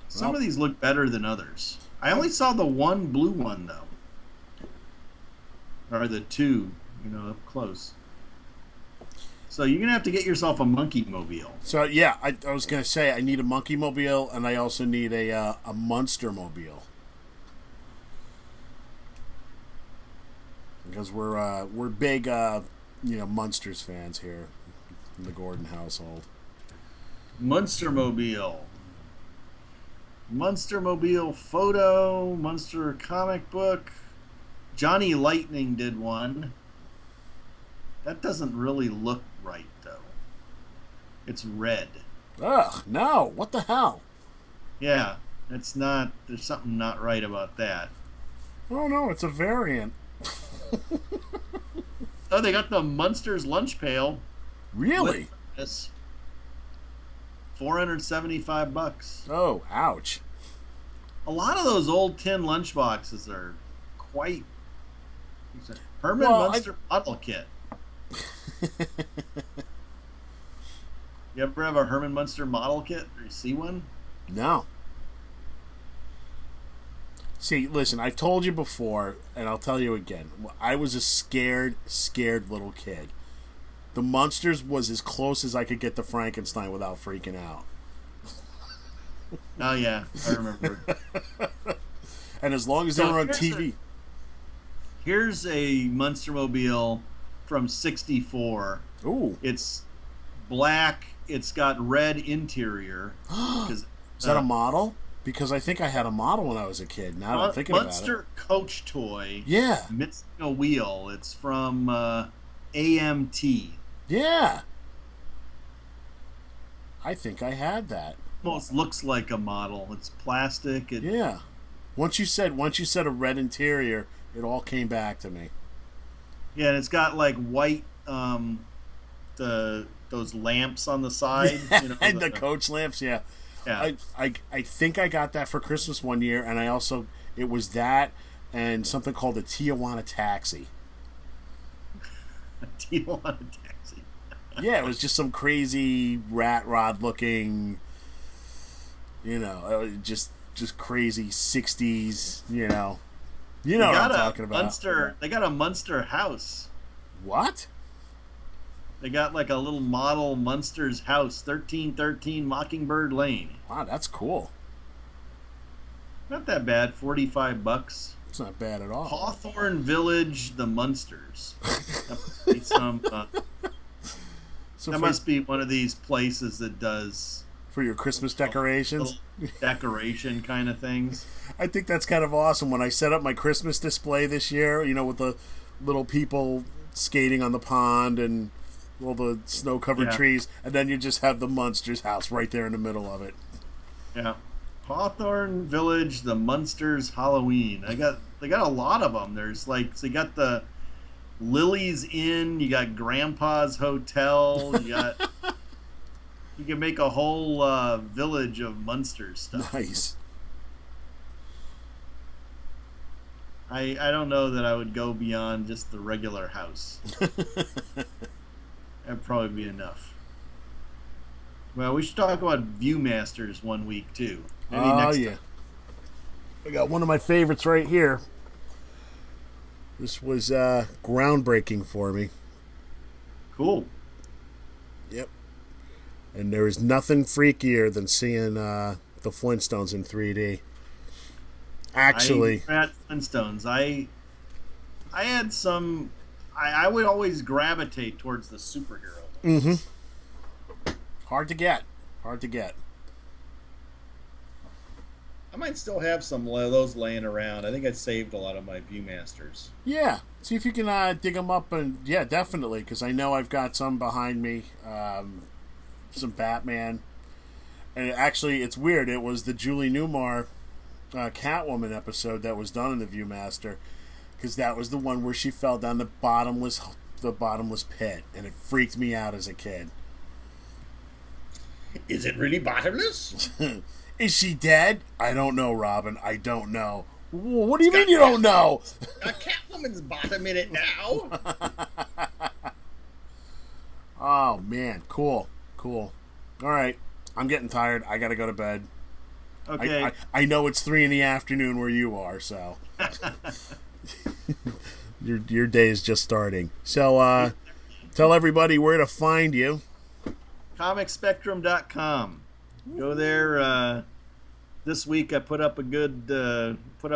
Some of these look better than others. I only saw the one blue one, though. Or the 2, up close. So you're going to have to get yourself a Monkey Mobile. So, yeah, I was going to say I need a Monkey Mobile, and I also need a Munster Mobile. Because we're big, Munsters fans here in the Gordon household. Munster Mobile. Munster Mobile photo, Munster comic book. Johnny Lightning did one. That doesn't really look right, though. It's red. Ugh, no. What the hell? Yeah, it's not. There's something not right about that. Oh, no, it's a variant. Oh, they got the Munsters lunch pail. Really? Yes. $475. Oh, ouch. A lot of those old tin lunch boxes are quite... Herman Munster model kit. You ever have a Herman Munster model kit? Or you see one? No. See, listen, I've told you before, and I'll tell you again. I was a scared little kid. The Munsters was as close as I could get to Frankenstein without freaking out. Oh, yeah, I remember. And as long as they were on TV. Here's a Munster Mobile from '64. Ooh. It's black. It's got red interior. Is that a model? Because I think I had a model when I was a kid. Now I'm thinking about it. Munster Coach Toy. Yeah. Missing a wheel. It's from AMT. Yeah. I think I had that. Almost looks like a model. It's plastic. Yeah. Once you said a red interior, it all came back to me. Yeah, and it's got like white those lamps on the side. And the coach lamps, yeah. Yeah. I think I got that for Christmas one year, and it was that and something called a Tijuana Taxi. A Tijuana Taxi. Yeah, it was just some crazy rat rod looking You know, just crazy 60s, you know. You know what I'm talking about. They got a Munster house. What? They got like a little model Munster's house, 1313 Mockingbird Lane. Wow, that's cool. Not that bad, $45. It's not bad at all. Hawthorne Village, the Munsters. That must be one of these places that does... For your Christmas decorations? Decoration kind of things. I think that's kind of awesome. When I set up my Christmas display this year, you know, with the little people skating on the pond and all the snow-covered trees, and then you just have the Munsters house right there in the middle of it. Yeah. Hawthorne Village, the Munsters Halloween. They got a lot of them. There's like, so you got the Lily's Inn, you got Grandpa's Hotel, you can make a whole village of Munster stuff. Nice. I don't know that I would go beyond just the regular house. That'd probably be enough. Well, we should talk about Viewmasters one week too. Oh yeah. I got one of my favorites right here. This was groundbreaking for me. Cool. Yep. And there is nothing freakier than seeing the Flintstones in 3D. Actually, Flintstones. I had some. I would always gravitate towards the superhero. Mm-hmm. Hard to get. I might still have some of those laying around. I think I saved a lot of my Viewmasters. Yeah. See if you can dig them up. And yeah, definitely. Because I know I've got some behind me. Some Batman. And actually, it's weird. It was the Julie Newmar Catwoman episode that was done in the Viewmaster. Because that was the one where she fell down the bottomless pit. And it freaked me out as a kid. Is it really bottomless? Is she dead? I don't know, Robin. I don't know. What do you mean you don't know? A Catwoman's bottom in it now. Oh, man. Cool. All right. I'm getting tired. I got to go to bed. Okay. I know it's 3 p.m. where you are, so. Your day is just starting. So, tell everybody where to find you. ComicSpectrum.com. Go there. This week I put up a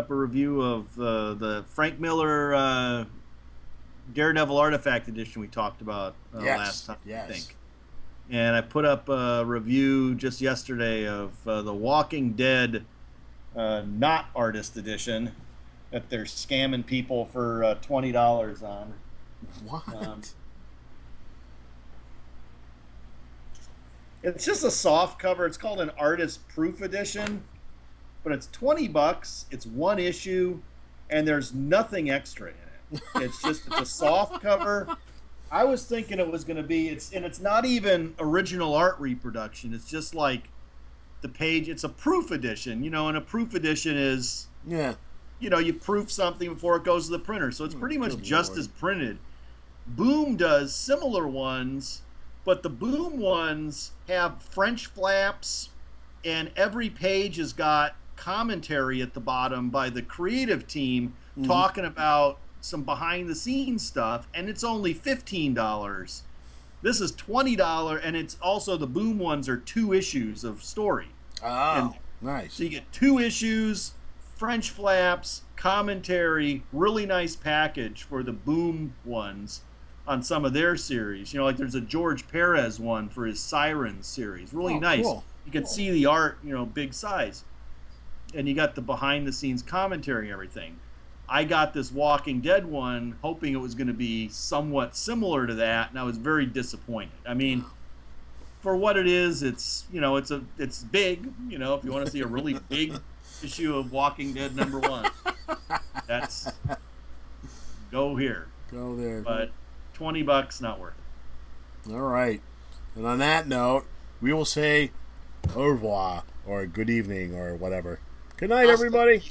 review of the Frank Miller Daredevil Artifact Edition we talked about last time, I think. And I put up a review just yesterday of the Walking Dead not artist edition that they're scamming people for $20 on. What? It's just a soft cover. It's called an artist proof edition, but it's $20. It's one issue, and there's nothing extra in it. It's a soft cover. I was thinking it was going to be it's not even original art reproduction. It's just like the page. It's a proof edition, and a proof edition is you proof something before it goes to the printer, so it's pretty much just as printed. Boom does similar ones. But the Boom ones have French flaps, and every page has got commentary at the bottom by the creative team talking about some behind-the-scenes stuff, and it's only $15. This is $20, and it's also the Boom ones are 2 issues of story. Oh, nice. So you get 2 issues, French flaps, commentary, really nice package for the Boom ones. On some of their series, like there's a George Perez one for his Sirens series, really nice. Cool. You can see the art, big size, and you got the behind-the-scenes commentary and everything. I got this Walking Dead one, hoping it was going to be somewhat similar to that, and I was very disappointed. I mean, for what it is, it's it's big. If you want to see a really big issue of Walking Dead #1, that's go here. Go there, but. $20, not worth it. All right. And on that note, we will say au revoir or good evening or whatever. Good night, everybody.